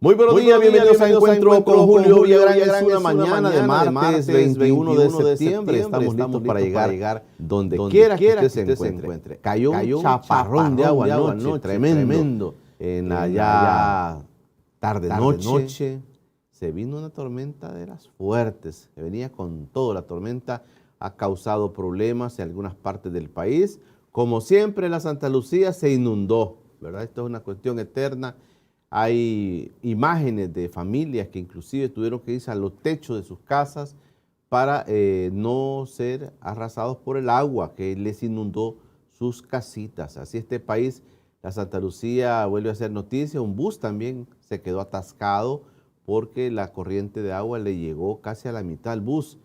Muy buenos días, bienvenidos a Encuentro con Julio Villagrán. Es una mañana de martes 21 de septiembre. Estamos listos para llegar donde quiera que usted se encuentre. Cayó un chaparrón de agua anoche, tremendo. En allá tarde-noche se vino una tormenta de las fuertes. Que venía con todo. La tormenta ha causado problemas en algunas partes del país. Como siempre, la Santa Lucía se inundó, ¿verdad? Esto es una cuestión eterna. Hay imágenes de familias que inclusive tuvieron que irse a los techos de sus casas para no ser arrasados por el agua que les inundó sus casitas. Así este país, la Santa Lucía, vuelve a hacer noticia. Un bus también se quedó atascado porque la corriente de agua le llegó casi a la mitad al bus.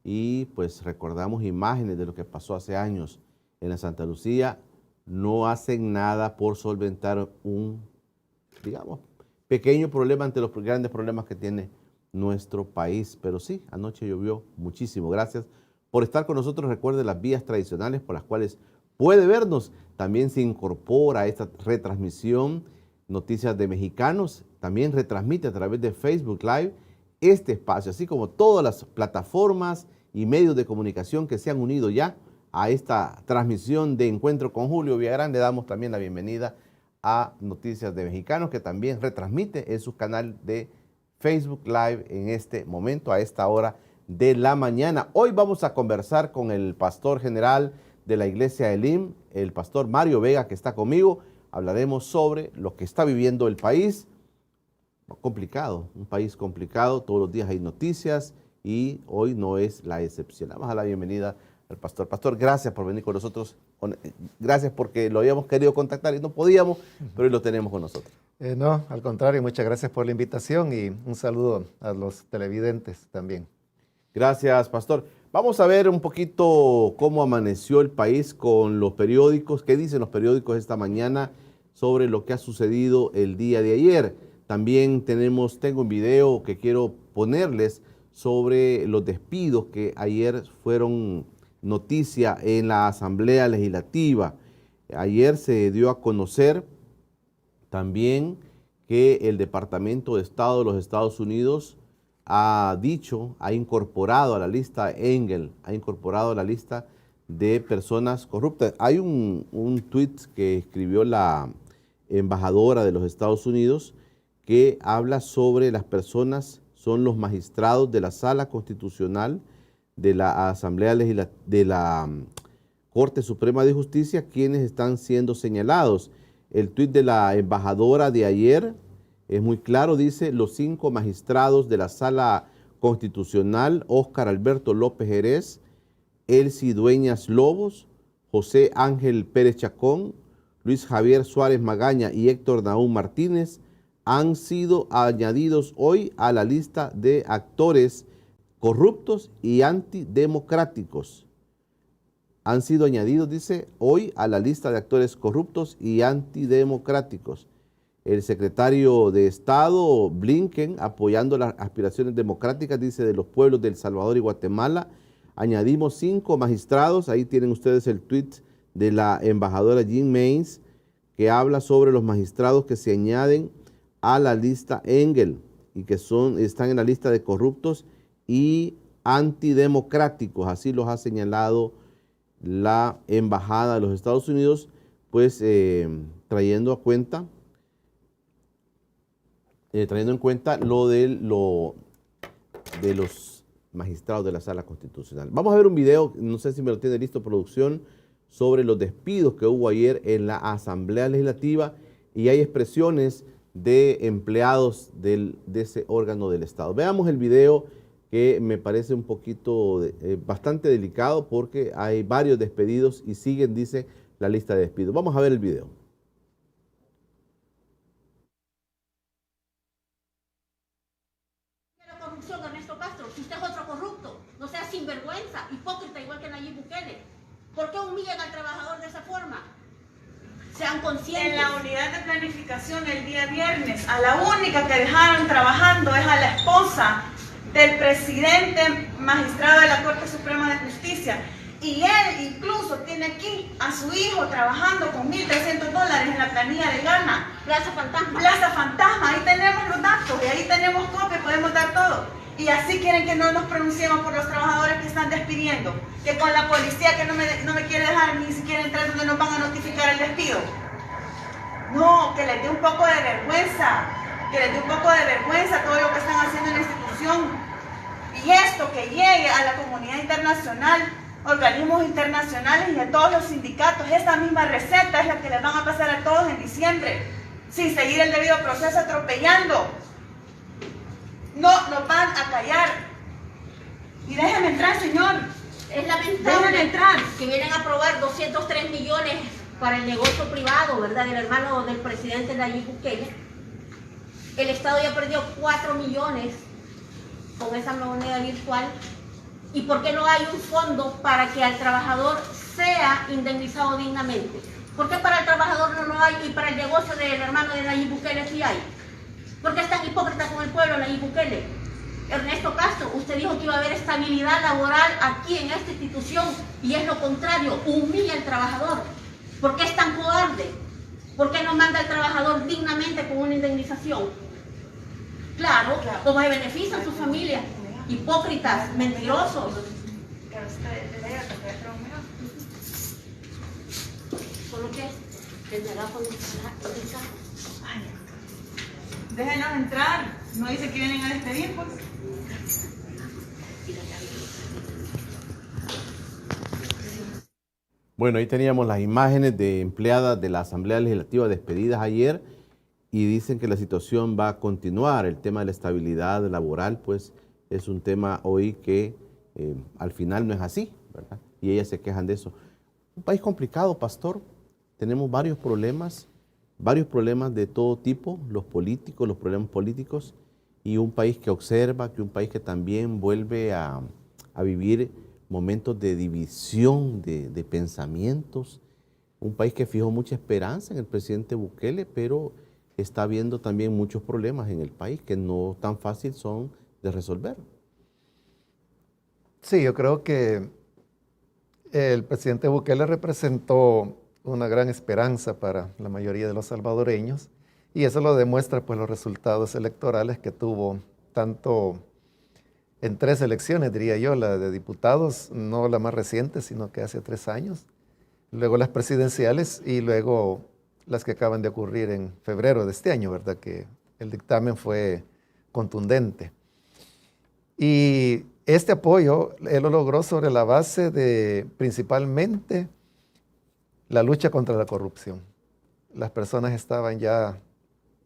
Y pues recordamos imágenes de lo que pasó hace años en la Santa Lucía. No hacen nada por solventar un, digamos, pequeño problema ante los grandes problemas que tiene nuestro país. Pero sí, anoche llovió muchísimo. Gracias por estar con nosotros. Recuerde las vías tradicionales por las cuales puede vernos. También se incorpora a esta retransmisión Noticias de Mexicanos. También retransmite a través de Facebook Live este espacio, así como todas las plataformas y medios de comunicación que se han unido ya a esta transmisión de Encuentro con Julio Villagrán. Le damos también la bienvenida a Noticias de Mexicanos, que también retransmite en su canal de Facebook Live en este momento, a esta hora de la mañana. Hoy vamos a conversar con el pastor general de la Iglesia Elim, el pastor Mario Vega, que está conmigo. Hablaremos sobre lo que está viviendo el país. Complicado, un país complicado, todos los días hay noticias y hoy no es la excepción. Vamos a la bienvenida al pastor. Pastor, gracias por venir con nosotros. Gracias porque lo habíamos querido contactar y no podíamos, pero hoy lo tenemos con nosotros. No, al contrario, muchas gracias por la invitación y un saludo a los televidentes también. Gracias, pastor. Vamos a ver un poquito cómo amaneció el país con los periódicos. ¿Qué dicen los periódicos esta mañana sobre lo que ha sucedido el día de ayer? También tengo un video que quiero ponerles sobre los despidos que ayer fueron noticia en la Asamblea Legislativa. Ayer se dio a conocer también que el Departamento de Estado de los Estados Unidos ha incorporado a la lista Engel, ha incorporado a la lista de personas corruptas. Hay un tuit que escribió la embajadora de los Estados Unidos que habla sobre las personas, son los magistrados de la Sala Constitucional de la Asamblea Legislativa, de la Corte Suprema de Justicia, quienes están siendo señalados. El tuit de la embajadora de ayer es muy claro, dice: los 5 magistrados de la Sala Constitucional, Óscar Alberto López Jerez, Elsie Dueñas Lobos, José Ángel Pérez Chacón, Luis Javier Suárez Magaña y Héctor Nahum Martínez, han sido añadidos hoy a la lista de actores corruptos y antidemocráticos. Han sido añadidos, dice, hoy a la lista de actores corruptos y antidemocráticos. El secretario de Estado, Blinken, apoyando las aspiraciones democráticas, dice, de los pueblos de El Salvador y Guatemala. Añadimos 5 magistrados. Ahí tienen ustedes el tuit de la embajadora Jean Mains, que habla sobre los magistrados que se añaden a la lista Engel y que están en la lista de corruptos y antidemocráticos. Así los ha señalado la embajada de los Estados Unidos, pues trayendo en cuenta lo de los magistrados de la Sala Constitucional. Vamos a ver un video, no sé si me lo tiene listo producción, sobre los despidos que hubo ayer en la Asamblea Legislativa, y hay expresiones de empleados de ese órgano del Estado. Veamos el video, que me parece un poquito bastante delicado porque hay varios despedidos y siguen, dice, la lista de despidos. Vamos a ver el video. La corrupción, Ernesto Castro, si usted es otro corrupto, no sea sinvergüenza, hipócrita igual que Nayib Bukele. ¿Por qué humillan al trabajador de esa forma? Sean conscientes. En la unidad de planificación el día viernes, a la única que dejaron trabajando es a la esposa del presidente magistrado de la Corte Suprema de Justicia. Y él incluso tiene aquí a su hijo trabajando con $1,300 en la planilla de Gana. Plaza Fantasma. Plaza Fantasma, ahí tenemos los datos y ahí tenemos copia, podemos dar todo. Y así quieren que no nos pronunciemos por los trabajadores que están despidiendo, que con la policía que no me quiere dejar ni siquiera entrar donde nos van a notificar el despido. No, que les dé un poco de vergüenza, que les dé un poco de vergüenza todo lo que están haciendo en la institución. Y esto que llegue a la comunidad internacional, organismos internacionales y a todos los sindicatos, esta misma receta es la que les van a pasar a todos en diciembre, sin seguir el debido proceso, atropellando. No nos van a callar. Y déjenme entrar, señor. Es lamentable Déjenme entrar. que vienen a aprobar 203 millones para el negocio privado, ¿verdad? Del hermano del presidente Nayib Bukele. El Estado ya perdió 4 millones con esa moneda virtual. ¿Y por qué no hay un fondo para que al trabajador sea indemnizado dignamente? ¿Por qué para el trabajador no hay y para el negocio del hermano de Nayib Bukele sí hay? ¿Por qué es tan hipócrita con el pueblo Nayib Bukele? Ernesto Castro, usted dijo que iba a haber estabilidad laboral aquí en esta institución y es lo contrario, humilla al trabajador. ¿Por qué es tan cobarde? ¿Por qué no manda al trabajador dignamente con una indemnización? Claro, como se benefician sus familias. Hipócritas, mentirosos. ¿Solo qué? El megáfono del carro. Déjenos entrar. No dice que vienen a despedir, pues. Bueno, ahí teníamos las imágenes de empleadas de la Asamblea Legislativa despedidas ayer y dicen que la situación va a continuar. El tema de la estabilidad laboral, pues, es un tema hoy que al final no es así, ¿verdad? Y ellas se quejan de eso. Un país complicado, pastor. Tenemos varios problemas de todo tipo, los problemas políticos, y un país que observa, que un país que también vuelve a vivir momentos de división de pensamientos, un país que fijó mucha esperanza en el presidente Bukele, pero está viendo también muchos problemas en el país que no tan fácil son de resolver. Sí, yo creo que el presidente Bukele representó una gran esperanza para la mayoría de los salvadoreños y eso lo demuestra pues los resultados electorales que tuvo tanto en 3 elecciones, diría yo, la de diputados, no la más reciente, sino que hace 3 años, luego las presidenciales y luego las que acaban de ocurrir en febrero de este año, ¿verdad? Que el dictamen fue contundente. Y este apoyo él lo logró sobre la base de principalmente la lucha contra la corrupción. Las personas estaban ya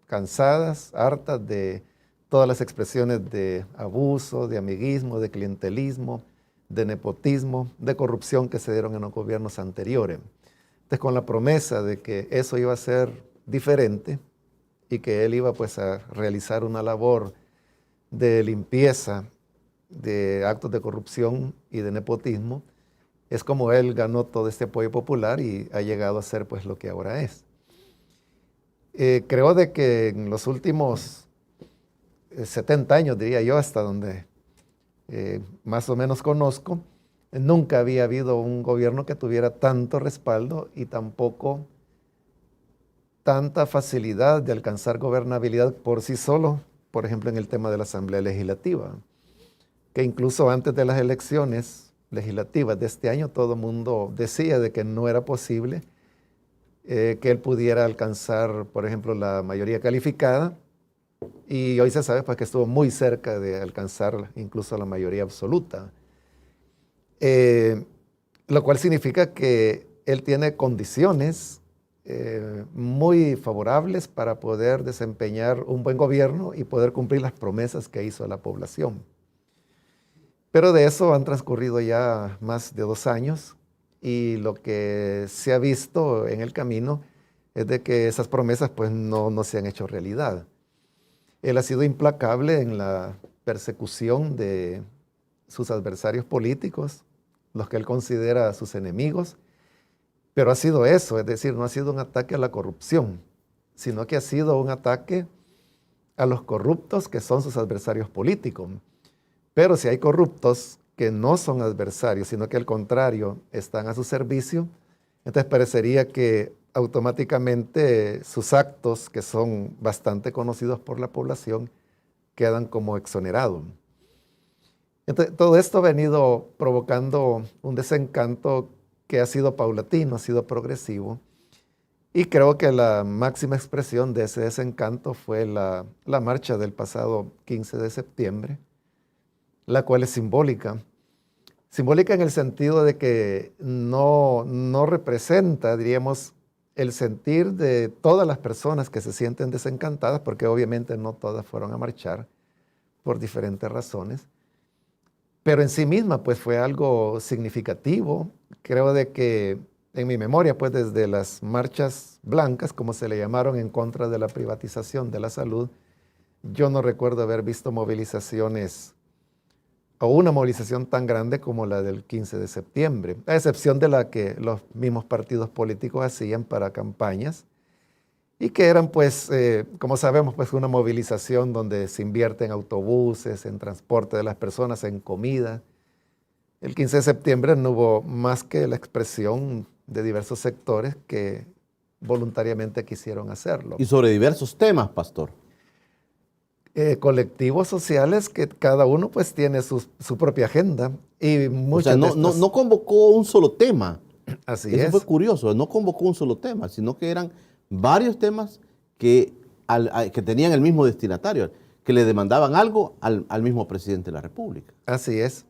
cansadas, hartas de todas las expresiones de abuso, de amiguismo, de clientelismo, de nepotismo, de corrupción que se dieron en los gobiernos anteriores. Entonces, con la promesa de que eso iba a ser diferente y que él iba pues a realizar una labor de limpieza de actos de corrupción y de nepotismo, es como él ganó todo este apoyo popular y ha llegado a ser pues lo que ahora es. Creo de que en los últimos 70 años, diría yo, hasta donde más o menos conozco, nunca había habido un gobierno que tuviera tanto respaldo y tampoco tanta facilidad de alcanzar gobernabilidad por sí solo, por ejemplo en el tema de la Asamblea Legislativa, que incluso antes de las elecciones legislativas de este año todo el mundo decía de que no era posible que él pudiera alcanzar, por ejemplo, la mayoría calificada, y hoy se sabe pues, que estuvo muy cerca de alcanzar incluso la mayoría absoluta, lo cual significa que él tiene condiciones muy favorables para poder desempeñar un buen gobierno y poder cumplir las promesas que hizo a la población. Pero de eso han transcurrido ya más de 2 años y lo que se ha visto en el camino es de que esas promesas pues no se han hecho realidad. Él ha sido implacable en la persecución de sus adversarios políticos, los que él considera sus enemigos, pero ha sido eso, es decir, no ha sido un ataque a la corrupción, sino que ha sido un ataque a los corruptos que son sus adversarios políticos. Pero si hay corruptos que no son adversarios, sino que al contrario, están a su servicio, entonces parecería que automáticamente sus actos, que son bastante conocidos por la población, quedan como exonerados. Entonces, todo esto ha venido provocando un desencanto que ha sido paulatino, ha sido progresivo, y creo que la máxima expresión de ese desencanto fue la marcha del pasado 15 de septiembre, la cual es simbólica. Simbólica en el sentido de que no representa, diríamos, el sentir de todas las personas que se sienten desencantadas, porque obviamente no todas fueron a marchar por diferentes razones, pero en sí misma pues fue algo significativo. Creo de que en mi memoria, pues desde las marchas blancas, como se le llamaron, en contra de la privatización de la salud, yo no recuerdo haber visto movilizaciones o una movilización tan grande como la del 15 de septiembre, a excepción de la que los mismos partidos políticos hacían para campañas, y que eran pues, como sabemos, pues una movilización donde se invierte en autobuses, en transporte de las personas, en comida. El 15 de septiembre no hubo más que la expresión de diversos sectores que voluntariamente quisieron hacerlo. Y sobre diversos temas, pastor. Colectivos sociales que cada uno pues tiene su propia agenda. Y muchas no convocó un solo tema. Así Eso es. fue curioso, no convocó un solo tema, sino que eran varios temas que tenían el mismo destinatario, que le demandaban algo al mismo presidente de la República. Así es.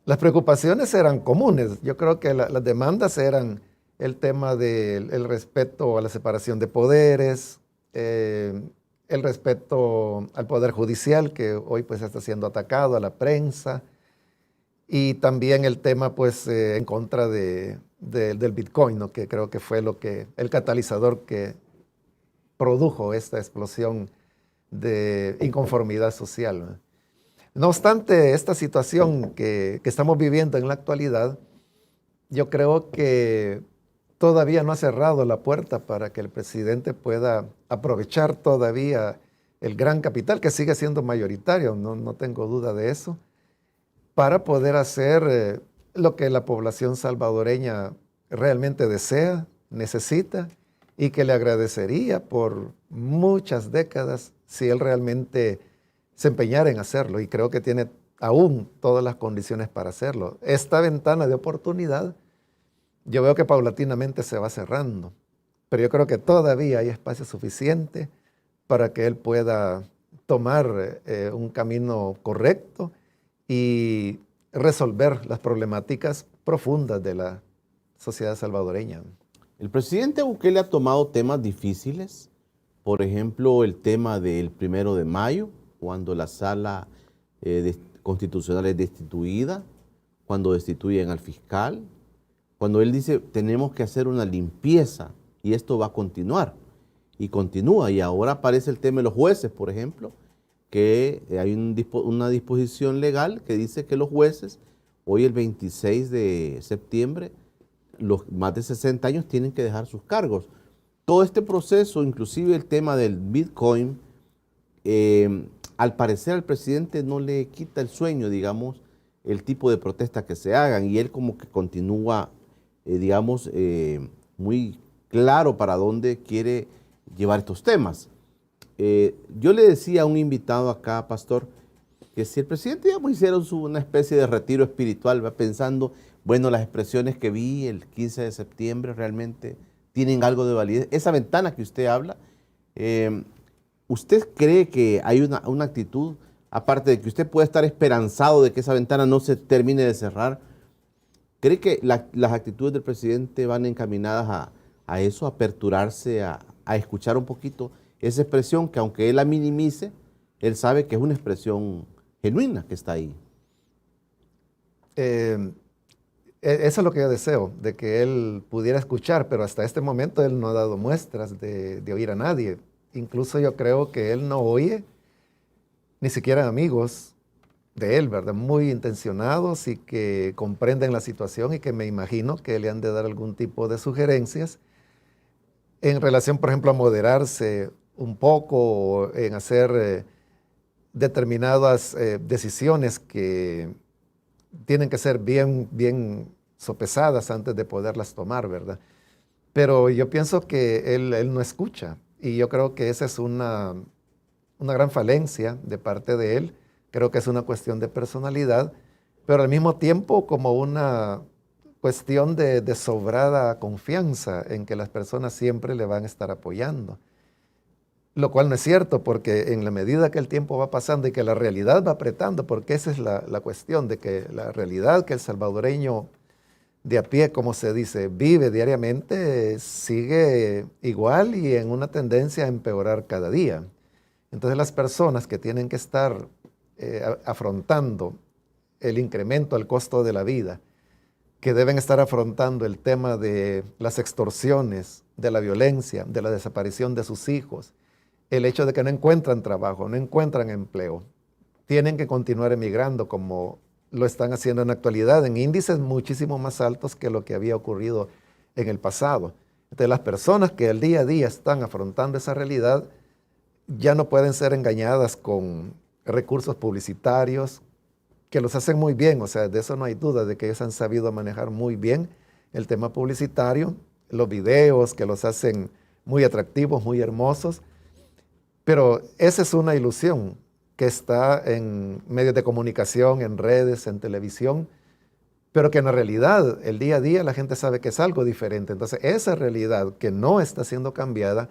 Las preocupaciones eran comunes. Yo creo que las demandas eran el tema del respeto a la separación de poderes, el respeto al Poder Judicial, que hoy pues está siendo atacado, a la prensa, y también el tema pues en contra del Bitcoin, ¿no? Que creo que fue el catalizador que produjo esta explosión de inconformidad social, ¿no? No obstante, esta situación que estamos viviendo en la actualidad, yo creo que todavía no ha cerrado la puerta para que el presidente pueda aprovechar todavía el gran capital que sigue siendo mayoritario, no tengo duda de eso, para poder hacer lo que la población salvadoreña realmente desea, necesita y que le agradecería por muchas décadas si él realmente se empeñara en hacerlo, y creo que tiene aún todas las condiciones para hacerlo. Esta ventana de oportunidad yo veo que paulatinamente se va cerrando, pero yo creo que todavía hay espacio suficiente para que él pueda tomar un camino correcto y resolver las problemáticas profundas de la sociedad salvadoreña. El presidente Bukele ha tomado temas difíciles, por ejemplo, el tema del 1 de mayo, cuando la sala constitucional es destituida, cuando destituyen al fiscal, cuando él dice tenemos que hacer una limpieza y esto va a continuar, y continúa, y ahora aparece el tema de los jueces, por ejemplo, que hay una disposición legal que dice que los jueces, hoy el 26 de septiembre, los más de 60 años tienen que dejar sus cargos. Todo este proceso, inclusive el tema del Bitcoin, al parecer al presidente no le quita el sueño, digamos, el tipo de protestas que se hagan, y él como que continúa, digamos, muy claro para dónde quiere llevar estos temas. Yo le decía a un invitado acá, pastor, que si el presidente, digamos, hiciera una especie de retiro espiritual, va pensando, bueno, las expresiones que vi el 15 de septiembre realmente tienen algo de validez. Esa ventana que usted habla, ¿usted cree que hay una actitud, aparte de que usted puede estar esperanzado de que esa ventana no se termine de cerrar, cree que las actitudes del presidente van encaminadas a eso, a aperturarse, a escuchar un poquito esa expresión que aunque él la minimice, él sabe que es una expresión genuina que está ahí? Eso es lo que yo deseo, de que él pudiera escuchar, pero hasta este momento él no ha dado muestras de oír a nadie. Incluso yo creo que él no oye ni siquiera amigos de él, ¿verdad? Muy intencionados y que comprenden la situación y que me imagino que le han de dar algún tipo de sugerencias en relación, por ejemplo, a moderarse un poco o en hacer determinadas decisiones que tienen que ser bien sopesadas antes de poderlas tomar, ¿verdad? Pero yo pienso que él no escucha, y yo creo que esa es una gran falencia de parte de él. Creo que es una cuestión de personalidad, pero al mismo tiempo como una cuestión de sobrada confianza en que las personas siempre le van a estar apoyando. Lo cual no es cierto, porque en la medida que el tiempo va pasando y que la realidad va apretando, porque esa es la cuestión, de que la realidad que el salvadoreño de a pie, como se dice, vive diariamente, sigue igual y en una tendencia a empeorar cada día. Entonces las personas que tienen que estar afrontando el incremento al costo de la vida, que deben estar afrontando el tema de las extorsiones, de la violencia, de la desaparición de sus hijos, el hecho de que no encuentran trabajo, no encuentran empleo, tienen que continuar emigrando como lo están haciendo en la actualidad, en índices muchísimo más altos que lo que había ocurrido en el pasado. Entonces las personas que al día a día están afrontando esa realidad ya no pueden ser engañadas con recursos publicitarios que los hacen muy bien, o sea, de eso no hay duda, de que ellos han sabido manejar muy bien el tema publicitario, los videos que los hacen muy atractivos, muy hermosos, pero esa es una ilusión que está en medios de comunicación, en redes, en televisión, pero que en la realidad, el día a día, la gente sabe que es algo diferente. Entonces, esa realidad que no está siendo cambiada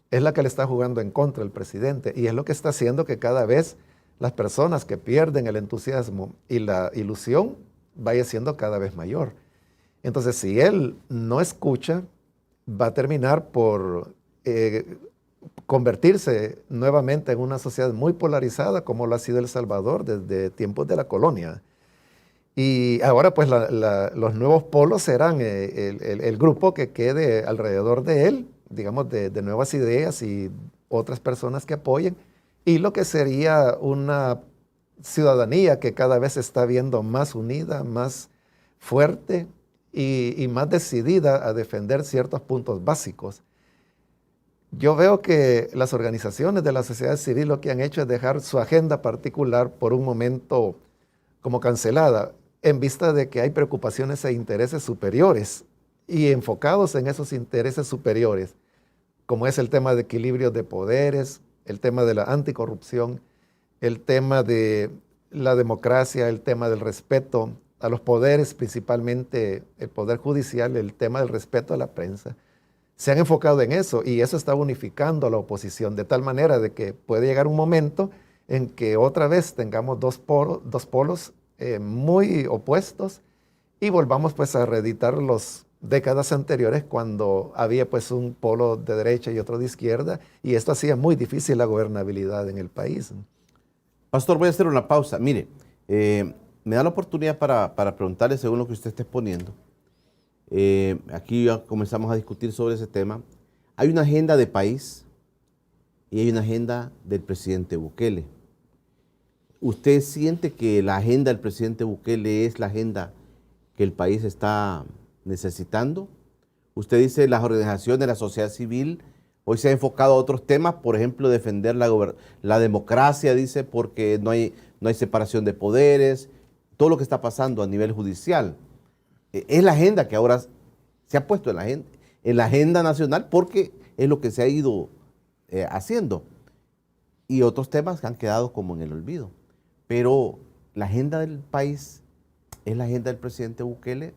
es la que le está jugando en contra al presidente, y es lo que está haciendo que cada vez las personas que pierden el entusiasmo y la ilusión vaya siendo cada vez mayor. Entonces, si él no escucha, va a terminar por convertirse nuevamente en una sociedad muy polarizada, como lo ha sido El Salvador desde tiempos de la colonia. Y ahora pues los nuevos polos serán el grupo que quede alrededor de él, digamos, de nuevas ideas y otras personas que apoyen, y lo que sería una ciudadanía que cada vez se está viendo más unida, más fuerte y más decidida a defender ciertos puntos básicos. Yo veo que las organizaciones de la sociedad civil lo que han hecho es dejar su agenda particular por un momento como cancelada, en vista de que hay preocupaciones e intereses superiores, y enfocados en esos intereses superiores, como es el tema de equilibrio de poderes, el tema de la anticorrupción, el tema de la democracia, el tema del respeto a los poderes, principalmente el poder judicial, el tema del respeto a la prensa. Se han enfocado en eso, y eso está unificando a la oposición de tal manera de que puede llegar un momento en que otra vez tengamos dos polos muy opuestos, y volvamos pues a reeditar las décadas anteriores, cuando había pues un polo de derecha y otro de izquierda, y esto hacía muy difícil la gobernabilidad en el país. Pastor, voy a hacer una pausa. Mire, me da la oportunidad para preguntarle, según lo que usted está exponiendo. Aquí ya comenzamos a discutir sobre ese tema. Hay una agenda de país y hay una agenda del presidente Bukele. ¿Usted siente que la agenda del presidente Bukele es la agenda que el país está necesitando? Usted dice las organizaciones de la sociedad civil hoy se ha enfocado a otros temas, por ejemplo, defender la democracia, dice, porque no hay separación de poderes, todo lo que está pasando a nivel judicial. Es la agenda que ahora se ha puesto en la agenda nacional, porque es lo que se ha ido haciendo. Y otros temas que han quedado como en el olvido. Pero la agenda del país es la agenda del presidente Bukele,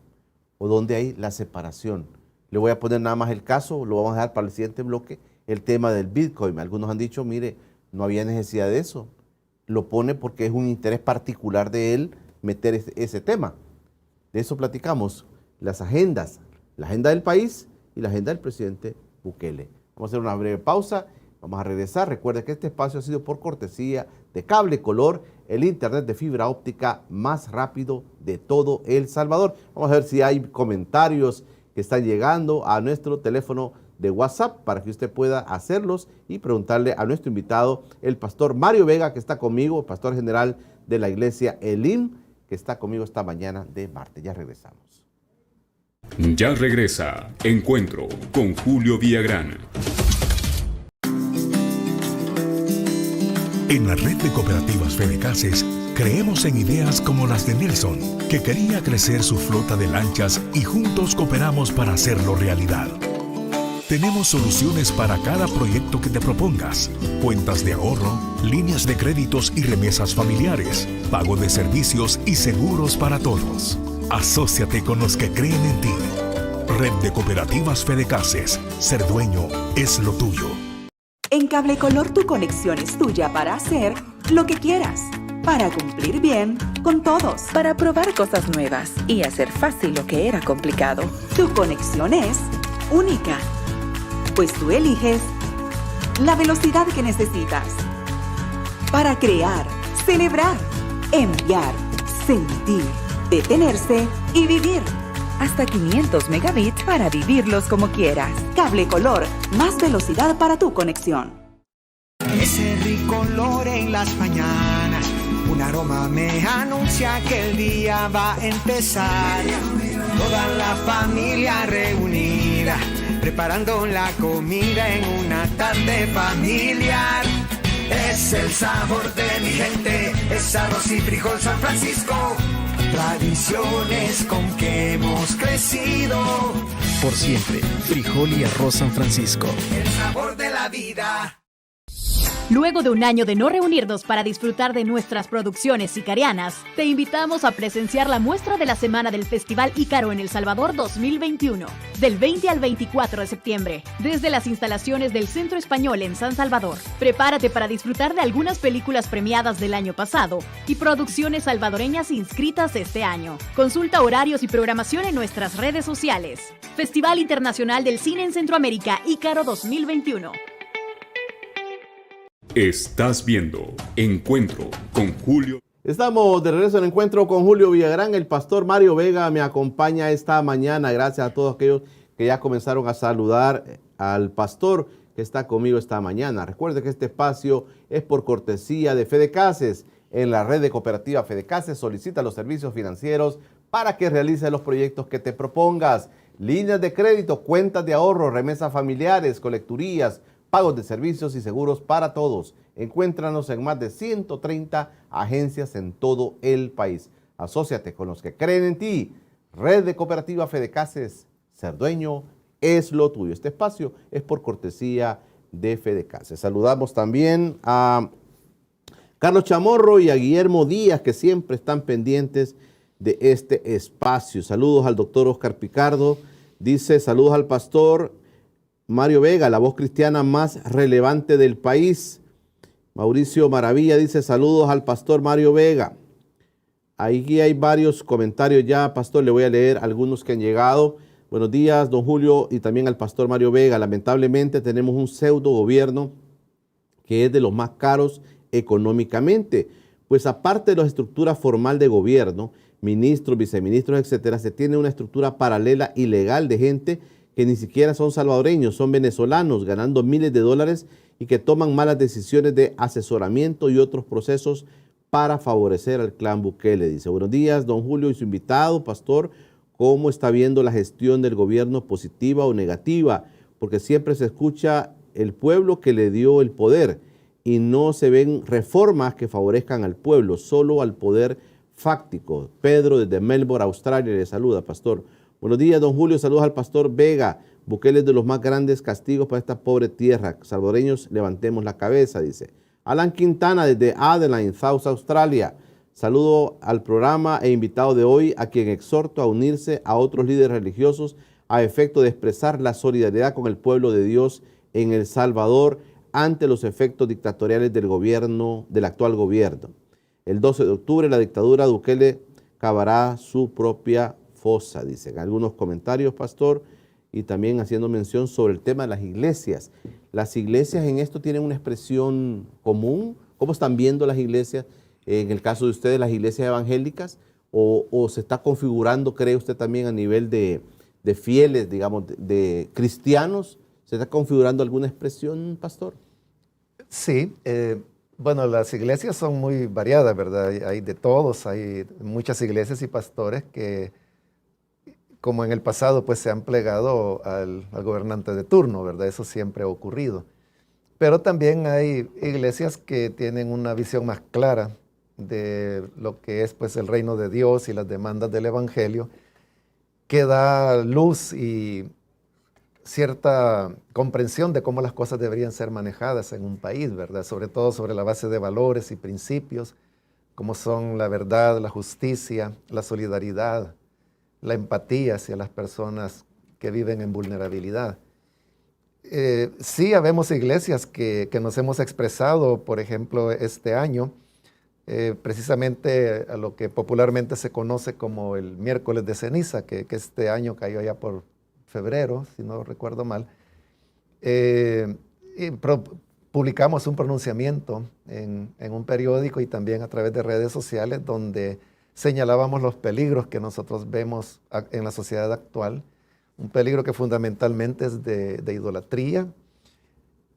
o donde hay la separación. Le voy a poner nada más el caso, lo vamos a dejar para el siguiente bloque, el tema del Bitcoin. Algunos han dicho, mire, no había necesidad de eso. Lo pone porque es un interés particular de él meter ese tema. De eso platicamos, las agendas, la agenda del país y la agenda del presidente Bukele. Vamos a hacer una breve pausa, vamos a regresar. Recuerde que este espacio ha sido por cortesía de Cable Color, el internet de fibra óptica más rápido de todo El Salvador. Vamos a ver si hay comentarios que están llegando a nuestro teléfono de WhatsApp para que usted pueda hacerlos y preguntarle a nuestro invitado, el pastor Mario Vega, que está conmigo, pastor general de la iglesia Elim, que está conmigo esta mañana de martes. Ya regresamos. Ya regresa Encuentro con Julio Villagrán. En la red de cooperativas Fedecases, creemos en ideas como las de Nelson, que quería crecer su flota de lanchas y juntos cooperamos para hacerlo realidad. Tenemos soluciones para cada proyecto que te propongas. Cuentas de ahorro, líneas de créditos y remesas familiares, pago de servicios y seguros para todos. Asóciate con los que creen en ti. Red de Cooperativas Fedecases. Ser dueño es lo tuyo. En Cable Color tu conexión es tuya para hacer lo que quieras, para cumplir bien con todos, para probar cosas nuevas y hacer fácil lo que era complicado. Tu conexión es única, pues tú eliges la velocidad que necesitas para crear, celebrar, enviar, sentir, detenerse y vivir. Hasta 500 megabits para vivirlos como quieras. Cable Color, más velocidad para tu conexión. Ese rico olor en las mañanas, un aroma me anuncia que el día va a empezar. Toda la familia reunida, preparando la comida en una tarde familiar. Es el sabor de mi gente, es arroz y frijol San Francisco. Tradiciones con que hemos crecido. Por siempre, frijol y arroz San Francisco. El sabor de la vida. Luego de un año de no reunirnos para disfrutar de nuestras producciones icarianas, te invitamos a presenciar la muestra de la semana del Festival Ícaro en El Salvador 2021, del 20 al 24 de septiembre, desde las instalaciones del Centro Español en San Salvador. Prepárate para disfrutar de algunas películas premiadas del año pasado y producciones salvadoreñas inscritas este año. Consulta horarios y programación en nuestras redes sociales. Festival Internacional del Cine en Centroamérica Ícaro 2021. Estás viendo Encuentro con Julio. Estamos de regreso en Encuentro con Julio Villagrán. El pastor Mario Vega me acompaña esta mañana. Gracias a todos aquellos que ya comenzaron a saludar al pastor que está conmigo esta mañana. Recuerde que este espacio es por cortesía de Fedecases. En la red de cooperativa Fedecases solicita los servicios financieros para que realices los proyectos que te propongas. Líneas de crédito, cuentas de ahorro, remesas familiares, colecturías, pagos de servicios y seguros para todos. Encuéntranos en más de 130 agencias en todo el país. Asóciate con los que creen en ti. Red de Cooperativa Fedecases. Ser dueño es lo tuyo. Este espacio es por cortesía de Fedecases. Saludamos también a Carlos Chamorro y a Guillermo Díaz, que siempre están pendientes de este espacio. Saludos al doctor Oscar Picardo. Dice, saludos al pastor Mario Vega, la voz cristiana más relevante del país. Mauricio Maravilla dice, saludos al pastor Mario Vega. Ahí hay varios comentarios ya, pastor, le voy a leer algunos que han llegado. Buenos días, don Julio, y también al pastor Mario Vega. Lamentablemente tenemos un pseudo gobierno que es de los más caros económicamente, pues aparte de la estructura formal de gobierno, ministros, viceministros, etcétera, se tiene una estructura paralela ilegal de gente que ni siquiera son salvadoreños, son venezolanos, ganando miles de dólares y que toman malas decisiones de asesoramiento y otros procesos para favorecer al clan Bukele. Dice, buenos días, don Julio y su invitado, pastor, ¿cómo está viendo la gestión del gobierno, positiva o negativa? Porque siempre se escucha el pueblo que le dio el poder y no se ven reformas que favorezcan al pueblo, solo al poder fáctico. Pedro desde Melbourne, Australia, le saluda, pastor. Buenos días, don Julio. Saludos al pastor Vega. Bukele es de los más grandes castigos para esta pobre tierra. Salvadoreños, levantemos la cabeza, dice. Alan Quintana desde Adelaide, South Australia. Saludo al programa e invitado de hoy, a quien exhorto a unirse a otros líderes religiosos a efecto de expresar la solidaridad con el pueblo de Dios en El Salvador ante los efectos dictatoriales del actual gobierno. El 12 de octubre la dictadura de Bukele cavará su propia fosa, dicen algunos comentarios, pastor, y también haciendo mención sobre el tema de las iglesias. ¿Las iglesias en esto tienen una expresión común? ¿Cómo están viendo las iglesias? En el caso de ustedes, las iglesias evangélicas, o se está configurando, cree usted, también a nivel de fieles, digamos, de cristianos, ¿se está configurando alguna expresión, pastor? Sí, bueno, las iglesias son muy variadas, ¿verdad? Hay de todos, hay muchas iglesias y pastores que, como en el pasado, pues se han plegado al gobernante de turno, ¿verdad? Eso siempre ha ocurrido. Pero también hay iglesias que tienen una visión más clara de lo que es pues el reino de Dios y las demandas del evangelio, que da luz y cierta comprensión de cómo las cosas deberían ser manejadas en un país, ¿verdad? Sobre todo sobre la base de valores y principios, como son la verdad, la justicia, la solidaridad, la empatía hacia las personas que viven en vulnerabilidad. Sí, habemos iglesias que nos hemos expresado, por ejemplo, este año, precisamente a lo que popularmente se conoce como el miércoles de ceniza, que este año cayó ya por febrero, si no recuerdo mal. Publicamos un pronunciamiento en un periódico y también a través de redes sociales donde señalábamos los peligros que nosotros vemos en la sociedad actual. Un peligro que fundamentalmente es de idolatría,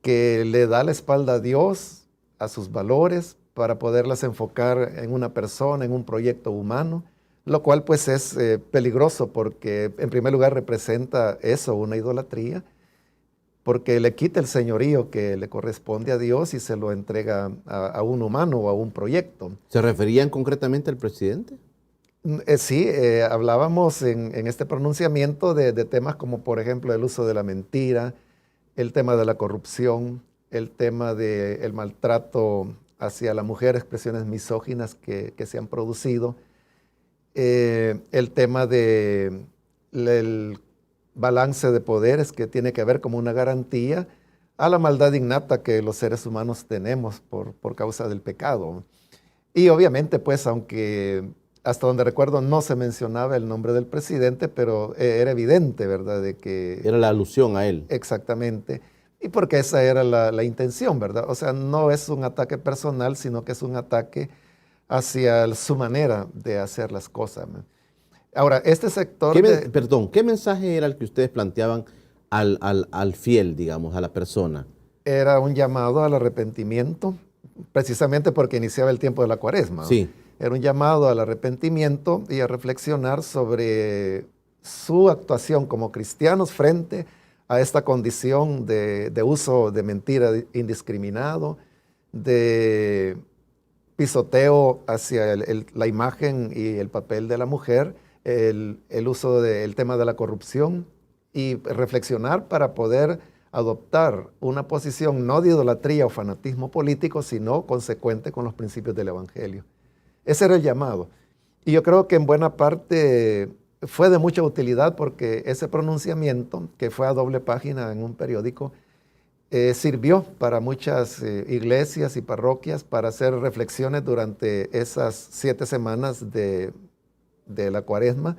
que le da la espalda a Dios, a sus valores, para poderlas enfocar en una persona, en un proyecto humano, lo cual pues es peligroso porque en primer lugar representa eso, una idolatría, porque le quita el señorío que le corresponde a Dios y se lo entrega a un humano o a un proyecto. ¿Se referían concretamente al presidente? Sí, hablábamos en este pronunciamiento de temas como por ejemplo el uso de la mentira, el tema de la corrupción, el tema del maltrato hacia la mujer, expresiones misóginas que se han producido, el tema del balance de poderes que tiene que ver como una garantía a la maldad innata que los seres humanos tenemos por causa del pecado. Y obviamente pues aunque hasta donde recuerdo no se mencionaba el nombre del presidente, pero era evidente, ¿verdad? De que era la alusión a él. Exactamente. Y porque esa era la intención, ¿verdad? O sea, no es un ataque personal, sino que es un ataque hacia su manera de hacer las cosas. Ahora, este sector... ¿Qué mensaje era el que ustedes planteaban al fiel, digamos, a la persona? Era un llamado al arrepentimiento, precisamente porque iniciaba el tiempo de la Cuaresma. Sí. Era un llamado al arrepentimiento y a reflexionar sobre su actuación como cristianos frente a esta condición de uso de mentira indiscriminado, de pisoteo hacia la imagen y el papel de la mujer, el uso del tema de la corrupción y reflexionar para poder adoptar una posición no de idolatría o fanatismo político, sino consecuente con los principios del Evangelio. Ese era el llamado. Y yo creo que en buena parte fue de mucha utilidad porque ese pronunciamiento, que fue a doble página en un periódico, sirvió para muchas iglesias y parroquias para hacer reflexiones durante esas 7 semanas de la Cuaresma,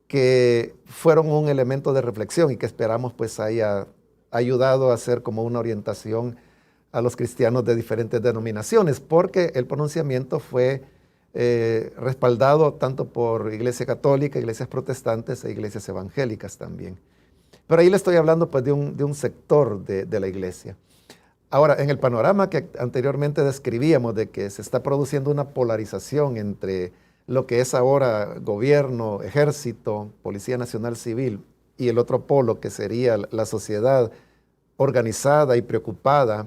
que fueron un elemento de reflexión y que esperamos pues haya ayudado a hacer como una orientación a los cristianos de diferentes denominaciones, porque el pronunciamiento fue respaldado tanto por Iglesia Católica, iglesias protestantes e iglesias evangélicas también. Pero ahí le estoy hablando pues de un sector de la iglesia. Ahora, en el panorama que anteriormente describíamos de que se está produciendo una polarización entre lo que es ahora gobierno, ejército, Policía Nacional Civil y el otro polo que sería la sociedad organizada y preocupada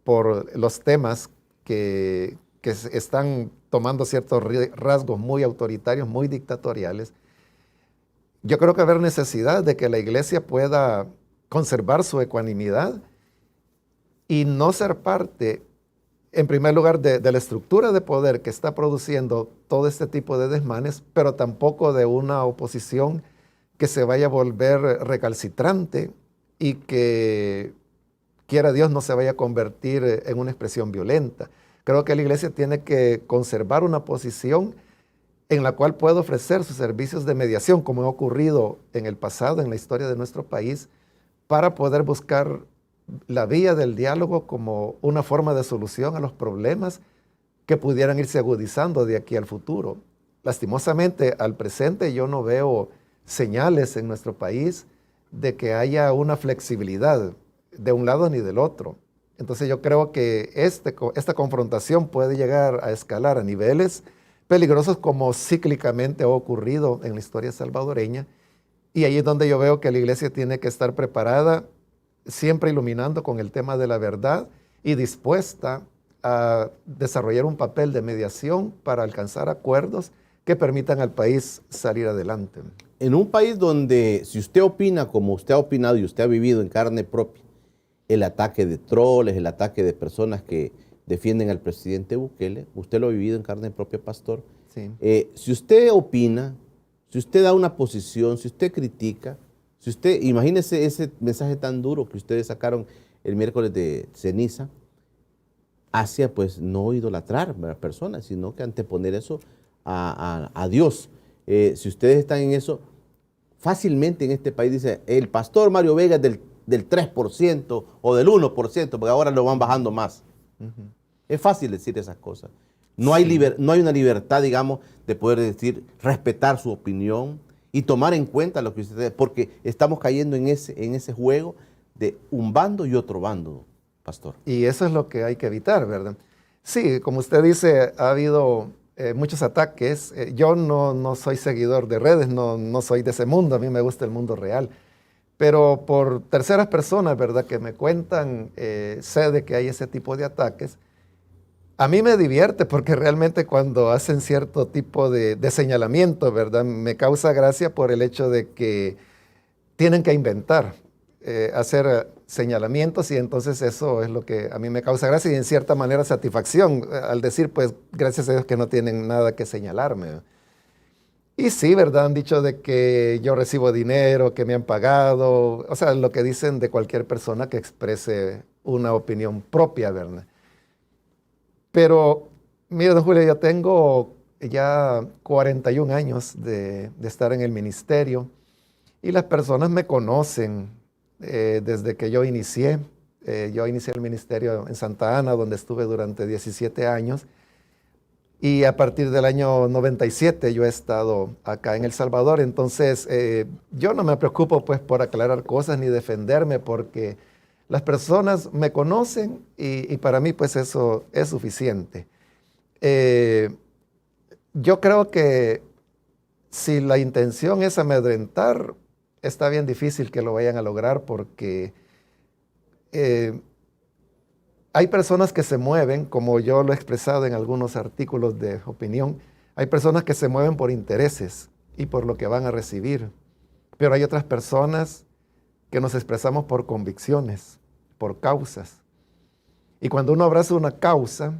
por los temas que están tomando ciertos rasgos muy autoritarios, muy dictatoriales, yo creo que va a haber necesidad de que la iglesia pueda conservar su ecuanimidad y no ser parte, en primer lugar, de la estructura de poder que está produciendo todo este tipo de desmanes, pero tampoco de una oposición que se vaya a volver recalcitrante y que, quiera Dios, no se vaya a convertir en una expresión violenta. Creo que la iglesia tiene que conservar una posición en la cual puede ofrecer sus servicios de mediación, como ha ocurrido en el pasado, en la historia de nuestro país, para poder buscar la vía del diálogo como una forma de solución a los problemas que pudieran irse agudizando de aquí al futuro. Lastimosamente, al presente yo no veo señales en nuestro país de que haya una flexibilidad de un lado ni del otro. Entonces yo creo que esta confrontación puede llegar a escalar a niveles peligrosos como cíclicamente ha ocurrido en la historia salvadoreña, y ahí es donde yo veo que la iglesia tiene que estar preparada siempre iluminando con el tema de la verdad y dispuesta a desarrollar un papel de mediación para alcanzar acuerdos que permitan al país salir adelante. En un país donde, si usted opina como usted ha opinado y usted ha vivido en carne propia, el ataque de troles, el ataque de personas que defienden al presidente Bukele, usted lo ha vivido en carne propia, pastor. Sí. Si usted opina, si usted da una posición, si usted critica, si usted, imagínese ese mensaje tan duro que ustedes sacaron el miércoles de ceniza, hacia pues no idolatrar a las personas, sino que anteponer eso a Dios. Si ustedes están en eso, fácilmente en este país dice, el pastor Mario Vega es del 3% o del 1%, porque ahora lo van bajando más. Es fácil decir esas cosas. No hay una libertad, digamos, de poder decir, respetar su opinión y tomar en cuenta lo que ustedes, porque estamos cayendo en ese juego de un bando y otro bando, pastor. Y eso es lo que hay que evitar, ¿verdad? Sí, como usted dice, ha habido muchos ataques. Yo no soy seguidor de redes, no soy de ese mundo, a mí me gusta el mundo real. Pero por terceras personas, ¿verdad?, que me cuentan, sé de que hay ese tipo de ataques. A mí me divierte porque realmente cuando hacen cierto tipo de señalamiento, ¿verdad?, me causa gracia por el hecho de que tienen que inventar, hacer señalamientos, y entonces eso es lo que a mí me causa gracia y en cierta manera satisfacción al decir, pues, gracias a Dios que no tienen nada que señalarme. Y sí, ¿verdad? Han dicho de que yo recibo dinero, que me han pagado, o sea, lo que dicen de cualquier persona que exprese una opinión propia, ¿verdad? Pero, mire, don Julio, yo tengo ya 41 años de estar en el ministerio y las personas me conocen desde que yo inicié. Yo inicié el ministerio en Santa Ana, donde estuve durante 17 años. Y a partir del año 97 yo he estado acá en El Salvador. Entonces, yo no me preocupo pues por aclarar cosas ni defenderme, porque las personas me conocen y para mí pues eso es suficiente. Yo creo que si la intención es amedrentar, está bien difícil que lo vayan a lograr, porque hay personas que se mueven, como yo lo he expresado en algunos artículos de opinión, hay personas que se mueven por intereses y por lo que van a recibir, pero hay otras personas que nos expresamos por convicciones, por causas. Y cuando uno abraza una causa,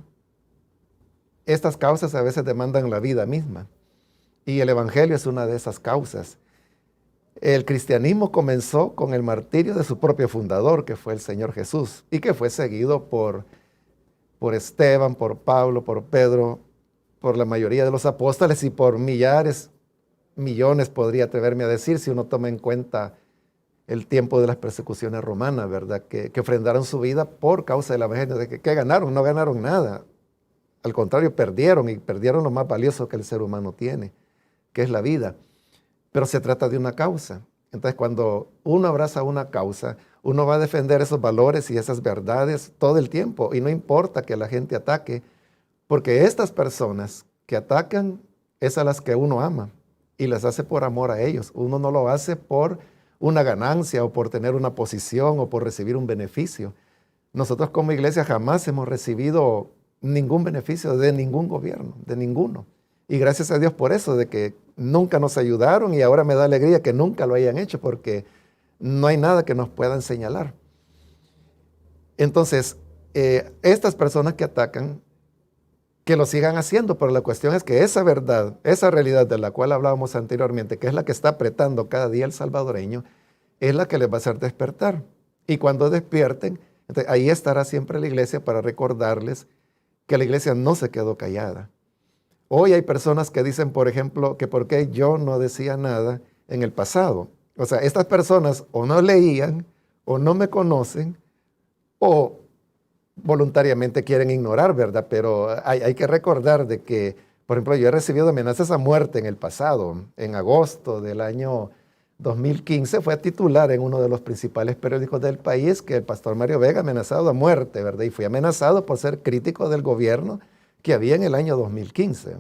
estas causas a veces demandan la vida misma, y el Evangelio es una de esas causas. El cristianismo comenzó con el martirio de su propio fundador, que fue el Señor Jesús, y que fue seguido por Esteban, por Pablo, por Pedro, por la mayoría de los apóstoles y por millares, millones, podría atreverme a decir, si uno toma en cuenta el tiempo de las persecuciones romanas, ¿verdad? Que ofrendaron su vida por causa del Evangelio. ¿Qué ganaron? No ganaron nada. Al contrario, perdieron, y perdieron lo más valioso que el ser humano tiene, que es la vida. Pero se trata de una causa. Entonces, cuando uno abraza una causa, uno va a defender esos valores y esas verdades todo el tiempo. Y no importa que la gente ataque, porque estas personas que atacan es a las que uno ama y las hace por amor a ellos. Uno no lo hace por una ganancia o por tener una posición o por recibir un beneficio. Nosotros como iglesia jamás hemos recibido ningún beneficio de ningún gobierno, de ninguno. Y gracias a Dios por eso, de que nunca nos ayudaron, y ahora me da alegría que nunca lo hayan hecho, porque no hay nada que nos puedan señalar. Entonces, estas personas que atacan, que lo sigan haciendo, pero la cuestión es que esa verdad, esa realidad de la cual hablábamos anteriormente, que es la que está apretando cada día el salvadoreño, es la que les va a hacer despertar. Y cuando despierten, entonces, ahí estará siempre la iglesia para recordarles que la iglesia no se quedó callada. Hoy hay personas que dicen, por ejemplo, que por qué yo no decía nada en el pasado. O sea, estas personas o no leían, o no me conocen, o voluntariamente quieren ignorar, ¿verdad? Pero hay que recordar de que, por ejemplo, yo he recibido amenazas a muerte en el pasado. En agosto del año 2015 fue titular en uno de los principales periódicos del país que el pastor Mario Vega amenazado a muerte, ¿verdad? Y fui amenazado por ser crítico del gobierno que había en el año 2015.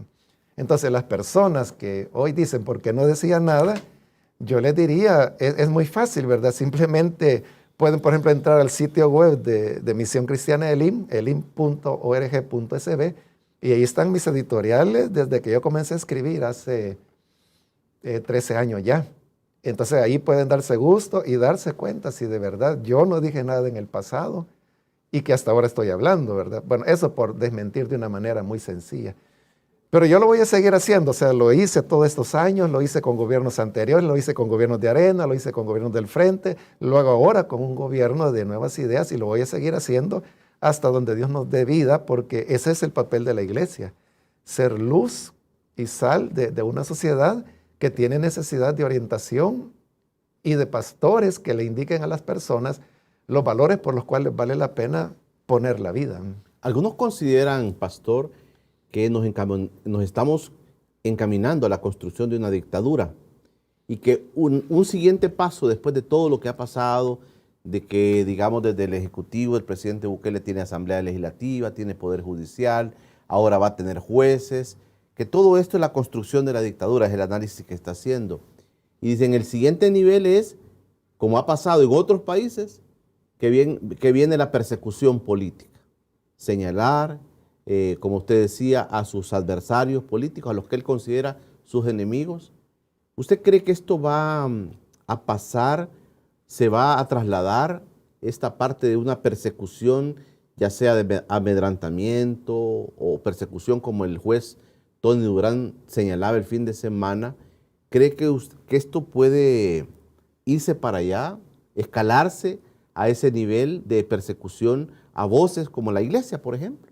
Entonces, las personas que hoy dicen por qué no decía nada, yo les diría, es muy fácil, ¿verdad? Simplemente pueden, por ejemplo, entrar al sitio web de Misión Cristiana Elim, elim.org.sb, y ahí están mis editoriales desde que yo comencé a escribir hace 13 años ya. Entonces ahí pueden darse gusto y darse cuenta si de verdad yo no dije nada en el pasado y que hasta ahora estoy hablando, ¿verdad? Bueno, eso por desmentir de una manera muy sencilla. Pero yo lo voy a seguir haciendo, o sea, lo hice todos estos años, lo hice con gobiernos anteriores, lo hice con gobiernos de Arena, lo hice con gobiernos del Frente, lo hago ahora con un gobierno de Nuevas Ideas y lo voy a seguir haciendo hasta donde Dios nos dé vida, porque ese es el papel de la iglesia, ser luz y sal de una sociedad que tiene necesidad de orientación y de pastores que le indiquen a las personas los valores por los cuales vale la pena poner la vida. Algunos consideran, pastor, que nos estamos encaminando a la construcción de una dictadura y que un siguiente paso después de todo lo que ha pasado, de que, digamos, desde el Ejecutivo, el presidente Bukele tiene Asamblea Legislativa, tiene Poder Judicial, ahora va a tener jueces, que todo esto es la construcción de la dictadura, es el análisis que está haciendo. Y dicen, el siguiente nivel es, como ha pasado en otros países, que viene la persecución política. Señalar, como usted decía, a sus adversarios políticos, a los que él considera sus enemigos. ¿Usted cree que esto va a pasar, se va a trasladar esta parte de una persecución, ya sea de amedrantamiento o persecución como el juez Tony Durán señalaba el fin de semana? ¿Cree que esto puede irse para allá, escalarse a ese nivel de persecución a voces como la iglesia, por ejemplo?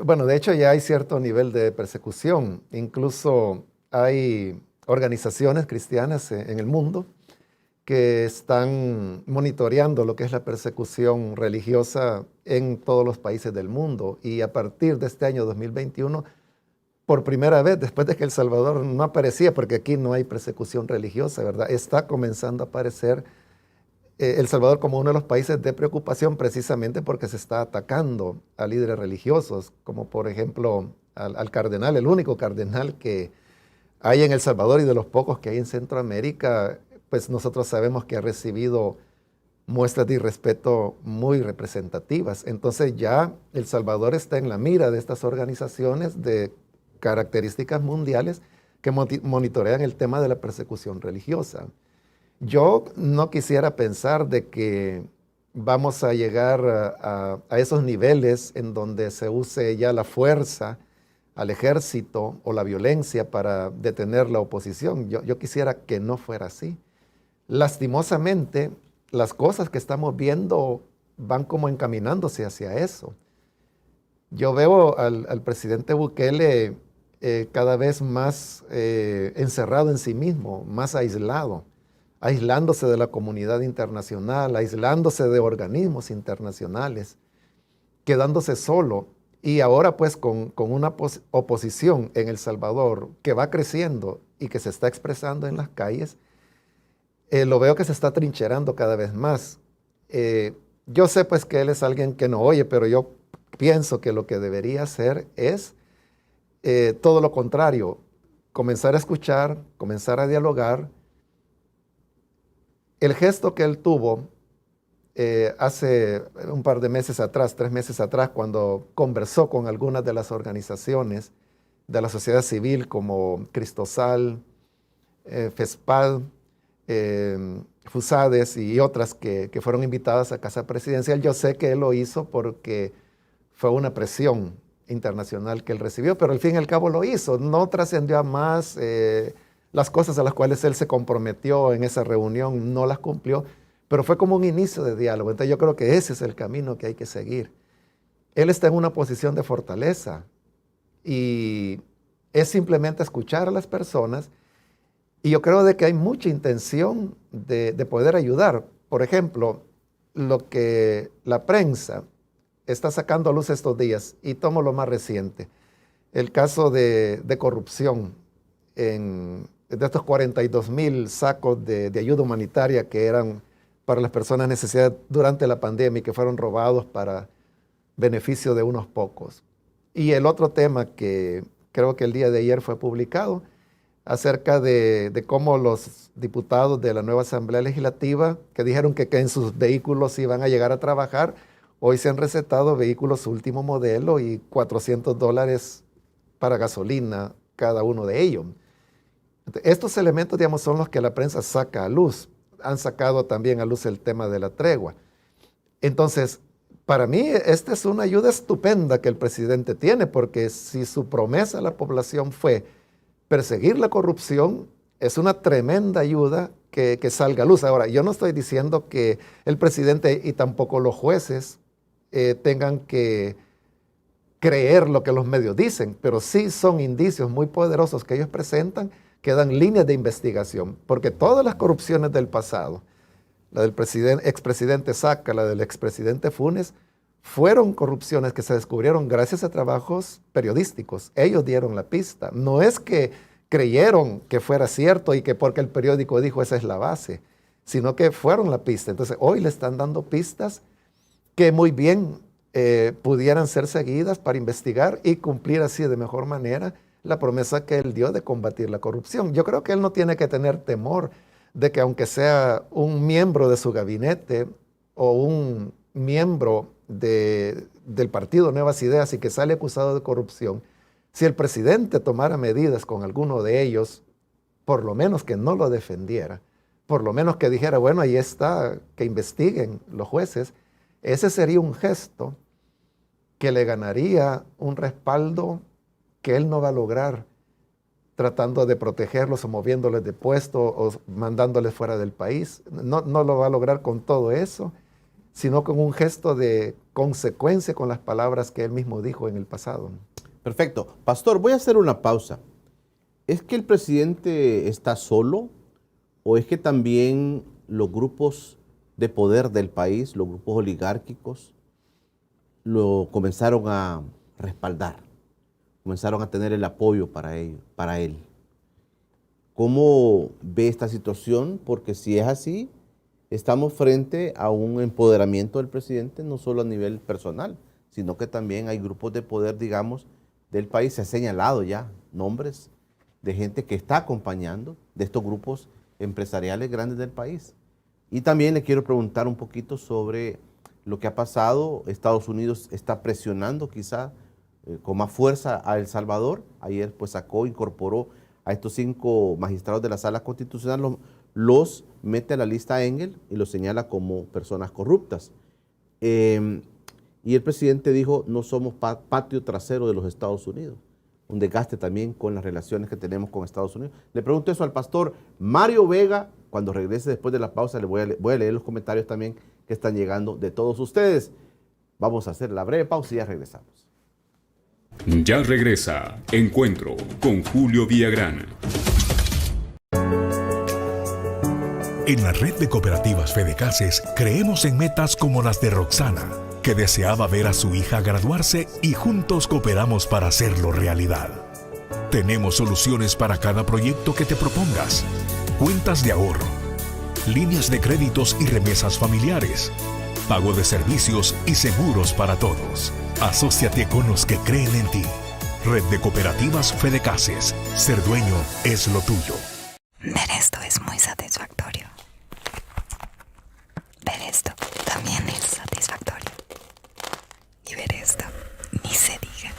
Bueno, de hecho ya hay cierto nivel de persecución. Incluso hay organizaciones cristianas en el mundo que están monitoreando lo que es la persecución religiosa en todos los países del mundo. Y a partir de este año 2021, por primera vez, después de que El Salvador no aparecía, porque aquí no hay persecución religiosa, ¿verdad? Está comenzando a aparecer El Salvador como uno de los países de preocupación precisamente porque se está atacando a líderes religiosos, como por ejemplo al cardenal, el único cardenal que hay en El Salvador y de los pocos que hay en Centroamérica, pues nosotros sabemos que ha recibido muestras de irrespeto muy representativas. Entonces ya El Salvador está en la mira de estas organizaciones de características mundiales que monitorean el tema de la persecución religiosa. Yo no quisiera pensar de que vamos a llegar a esos niveles en donde se use ya la fuerza al ejército o la violencia para detener la oposición. Yo quisiera que no fuera así. Lastimosamente, las cosas que estamos viendo van como encaminándose hacia eso. Yo veo al presidente Bukele cada vez más encerrado en sí mismo, más aislado, aislándose de la comunidad internacional, aislándose de organismos internacionales, quedándose solo. Y ahora pues con una oposición en El Salvador que va creciendo y que se está expresando en las calles, lo veo que se está trincherando cada vez más. Yo sé pues que él es alguien que no oye, pero yo pienso que lo que debería hacer es todo lo contrario, comenzar a escuchar, comenzar a dialogar. El gesto que él tuvo hace un par de meses atrás, 3 meses atrás, cuando conversó con algunas de las organizaciones de la sociedad civil como Cristosal, FESPAD, FUSADES y otras que fueron invitadas a Casa Presidencial, yo sé que él lo hizo porque fue una presión internacional que él recibió, pero al fin y al cabo lo hizo, no trascendió a más, las cosas a las cuales él se comprometió en esa reunión no las cumplió, pero fue como un inicio de diálogo. Entonces yo creo que ese es el camino que hay que seguir. Él está en una posición de fortaleza y es simplemente escuchar a las personas, y yo creo de que hay mucha intención de poder ayudar. Por ejemplo, lo que la prensa está sacando a luz estos días, y tomo lo más reciente, el caso de corrupción de estos 42,000 sacos de ayuda humanitaria que eran para las personas necesitadas durante la pandemia y que fueron robados para beneficio de unos pocos. Y el otro tema que creo que el día de ayer fue publicado, acerca de cómo los diputados de la nueva Asamblea Legislativa, que dijeron que en sus vehículos iban a llegar a trabajar, hoy se han recetado vehículos último modelo y $400 para gasolina cada uno de ellos. Estos elementos, digamos, son los que la prensa saca a luz. Han sacado también a luz el tema de la tregua. Entonces, para mí, esta es una ayuda estupenda que el presidente tiene, porque si su promesa a la población fue perseguir la corrupción, es una tremenda ayuda que salga a luz. Ahora, yo no estoy diciendo que el presidente y tampoco los jueces tengan que creer lo que los medios dicen, pero sí son indicios muy poderosos que ellos presentan que dan líneas de investigación, porque todas las corrupciones del pasado, la del expresidente Saca, la del expresidente Funes, fueron corrupciones que se descubrieron gracias a trabajos periodísticos. Ellos dieron la pista. No es que creyeron que fuera cierto y que porque el periódico dijo esa es la base, sino que fueron la pista. Entonces hoy le están dando pistas que muy bien pudieran ser seguidas para investigar y cumplir así de mejor manera la promesa que él dio de combatir la corrupción. Yo creo que él no tiene que tener temor de que aunque sea un miembro de su gabinete o un miembro del partido Nuevas Ideas y que sale acusado de corrupción, si el presidente tomara medidas con alguno de ellos, por lo menos que no lo defendiera, por lo menos que dijera, bueno, ahí está, que investiguen los jueces, ese sería un gesto que le ganaría un respaldo que él no va a lograr tratando de protegerlos o moviéndoles de puesto o mandándoles fuera del país. No lo va a lograr con todo eso, sino con un gesto de consecuencia con las palabras que él mismo dijo en el pasado. Perfecto. Pastor, voy a hacer una pausa. ¿Es que el presidente está solo o es que también los grupos de poder del país, los grupos oligárquicos, lo comenzaron a respaldar? Comenzaron a tener el apoyo para él. ¿Cómo ve esta situación? Porque si es así, estamos frente a un empoderamiento del presidente, no solo a nivel personal, sino que también hay grupos de poder, digamos, del país. Se ha señalado ya nombres de gente que está acompañando de estos grupos empresariales grandes del país. Y también le quiero preguntar un poquito sobre lo que ha pasado. Estados Unidos está presionando quizá con más fuerza a El Salvador. Ayer pues incorporó a estos 5 magistrados de la Sala Constitucional, los mete a la lista Engel y los señala como personas corruptas. Y el presidente dijo, no somos patio trasero de los Estados Unidos. Un desgaste también con las relaciones que tenemos con Estados Unidos. Le pregunto eso al pastor Mario Vega. Cuando regrese después de la pausa le voy a leer los comentarios también que están llegando de todos ustedes. Vamos a hacer la breve pausa y ya regresamos. Ya regresa Encuentro con Julio Villagrán. En la red de cooperativas Fedecases creemos en metas como las de Roxana, que deseaba ver a su hija graduarse y juntos cooperamos para hacerlo realidad. Tenemos soluciones para cada proyecto que te propongas. Cuentas de ahorro, líneas de créditos y remesas familiares, pago de servicios y seguros para todos. Asóciate con los que creen en ti. Red de Cooperativas Fedecases. Ser dueño es lo tuyo. Ver esto es muy satisfactorio. Ver esto también es satisfactorio. Y ver esto ni se diga.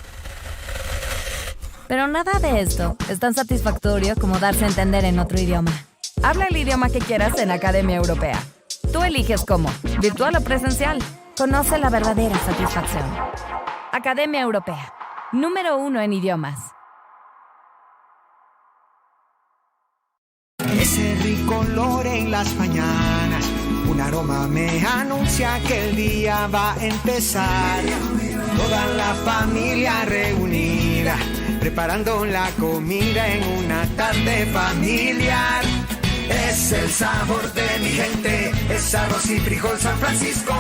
Pero nada de esto es tan satisfactorio como darse a entender en otro idioma. Habla el idioma que quieras en Academia Europea. Tú eliges cómo, virtual o presencial. Conoce la verdadera satisfacción. Academia Europea, número 1 en idiomas. Ese rico olor en las mañanas, un aroma me anuncia que el día va a empezar. Toda la familia reunida, preparando la comida en una tarde familiar. Es el sabor de mi gente, es arroz y frijol San Francisco.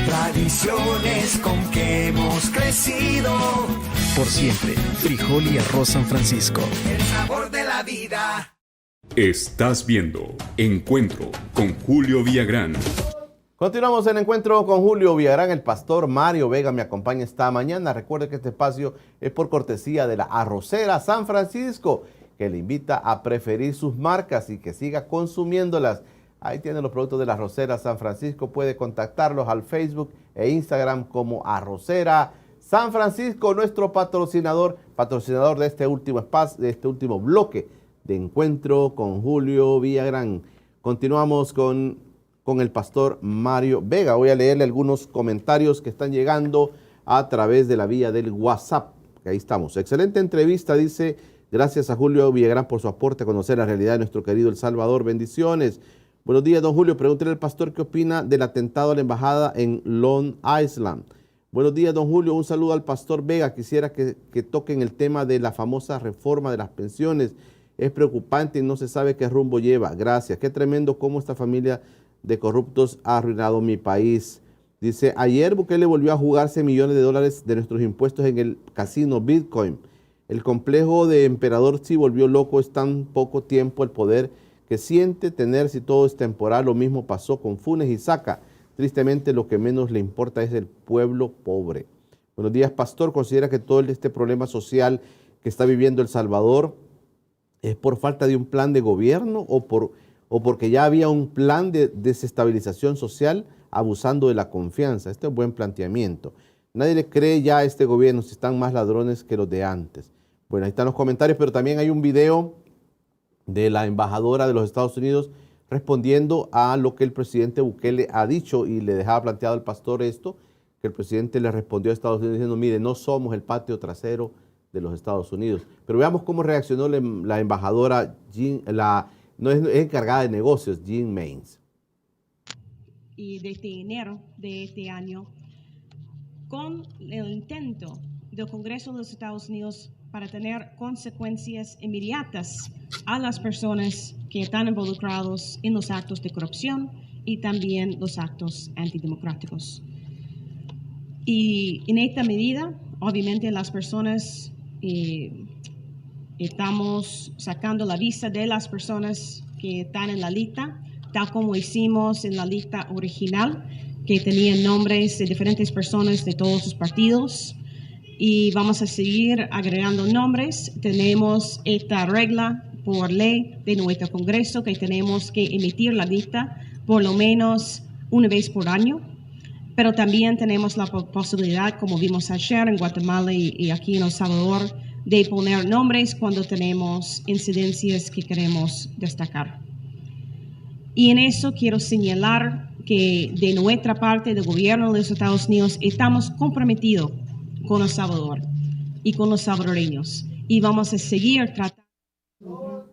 Tradiciones con que hemos crecido. Por siempre, frijol y arroz San Francisco. El sabor de la vida. Estás viendo Encuentro con Julio Villagrán. Continuamos en Encuentro con Julio Villagrán. El pastor Mario Vega me acompaña esta mañana. Recuerde que este espacio es por cortesía de la Arrocera San Francisco, que le invita a preferir sus marcas y que siga consumiéndolas. Ahí tienen los productos de La Arrocera San Francisco. Puede contactarlos al Facebook e Instagram como Arrocera San Francisco, nuestro patrocinador de este último espacio, de este último bloque de Encuentro con Julio Villagrán. Continuamos con el pastor Mario Vega. Voy a leerle algunos comentarios que están llegando a través de la vía del WhatsApp. Ahí estamos. Excelente entrevista, dice. Gracias a Julio Villagrán por su aporte a conocer la realidad de nuestro querido El Salvador. Bendiciones. Buenos días, don Julio. Pregúntele al pastor qué opina del atentado a la embajada en Long Island. Buenos días, don Julio. Un saludo al pastor Vega. Quisiera que toquen el tema de la famosa reforma de las pensiones. Es preocupante y no se sabe qué rumbo lleva. Gracias. Qué tremendo cómo esta familia de corruptos ha arruinado mi país. Dice, ayer Bukele volvió a jugarse millones de dólares de nuestros impuestos en el casino Bitcoin. El complejo de emperador sí volvió loco. Es tan poco tiempo el poder que siente tener si todo es temporal. Lo mismo pasó con Funes y Saca. Tristemente lo que menos le importa es el pueblo pobre. Buenos días, pastor. ¿Considera que todo este problema social que está viviendo El Salvador es por falta de un plan de gobierno o porque ya había un plan de desestabilización social abusando de la confianza? Este es un buen planteamiento. Nadie le cree ya a este gobierno si están más ladrones que los de antes. Bueno, ahí están los comentarios, pero también hay un video de la embajadora de los Estados Unidos respondiendo a lo que el presidente Bukele ha dicho, y le dejaba planteado al pastor esto, que el presidente le respondió a Estados Unidos diciendo, mire, no somos el patio trasero de los Estados Unidos. Pero veamos cómo reaccionó la embajadora, no es encargada de negocios, Jean Mains. Y desde enero de este año, con el intento del Congreso de los Estados Unidos para tener consecuencias inmediatas a las personas que están involucrados en los actos de corrupción y también los actos antidemocráticos. Y en esta medida, obviamente las personas, estamos sacando la vista de las personas que están en la lista, tal como hicimos en la lista original, que tenían nombres de diferentes personas de todos los partidos. Y vamos a seguir agregando nombres. Tenemos esta regla por ley de nuestro Congreso que tenemos que emitir la lista por lo menos una vez por año. Pero también tenemos la posibilidad, como vimos ayer en Guatemala y aquí en El Salvador, de poner nombres cuando tenemos incidencias que queremos destacar. Y en eso quiero señalar que de nuestra parte, del gobierno de los Estados Unidos, estamos comprometidos con El Salvador y con los salvadoreños. Y vamos a seguir tratando.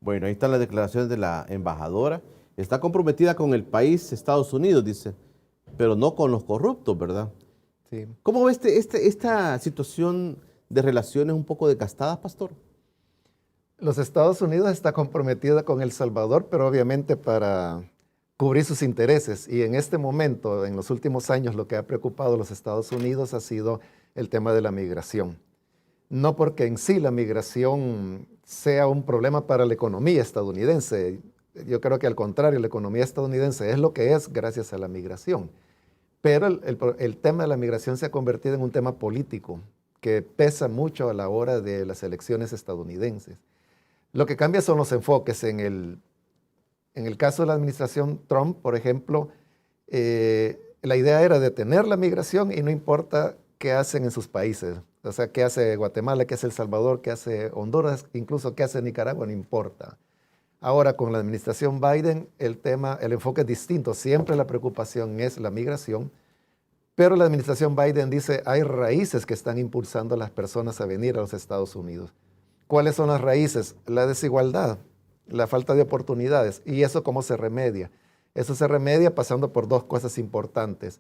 Bueno, ahí están las declaraciones de la embajadora. Está comprometida con el país, Estados Unidos, dice, pero no con los corruptos, ¿verdad? Sí. ¿Cómo ve esta situación de relaciones un poco desgastadas, pastor? Los Estados Unidos está comprometida con El Salvador, pero obviamente para cubrir sus intereses. Y en este momento, en los últimos años, lo que ha preocupado a los Estados Unidos ha sido el tema de la migración. No porque en sí la migración sea un problema para la economía estadounidense. Yo creo que al contrario, la economía estadounidense es lo que es gracias a la migración. Pero el tema de la migración se ha convertido en un tema político que pesa mucho a la hora de las elecciones estadounidenses. Lo que cambia son los enfoques. En el caso de la administración Trump, por ejemplo, la idea era detener la migración y no importa qué hacen en sus países. O sea, qué hace Guatemala, qué hace El Salvador, qué hace Honduras, incluso qué hace Nicaragua, no importa. Ahora, con la administración Biden, el enfoque es distinto. Siempre la preocupación es la migración, pero la administración Biden dice hay raíces que están impulsando a las personas a venir a los Estados Unidos. ¿Cuáles son las raíces? La desigualdad, la falta de oportunidades. ¿Y eso cómo se remedia? Eso se remedia pasando por dos cosas importantes: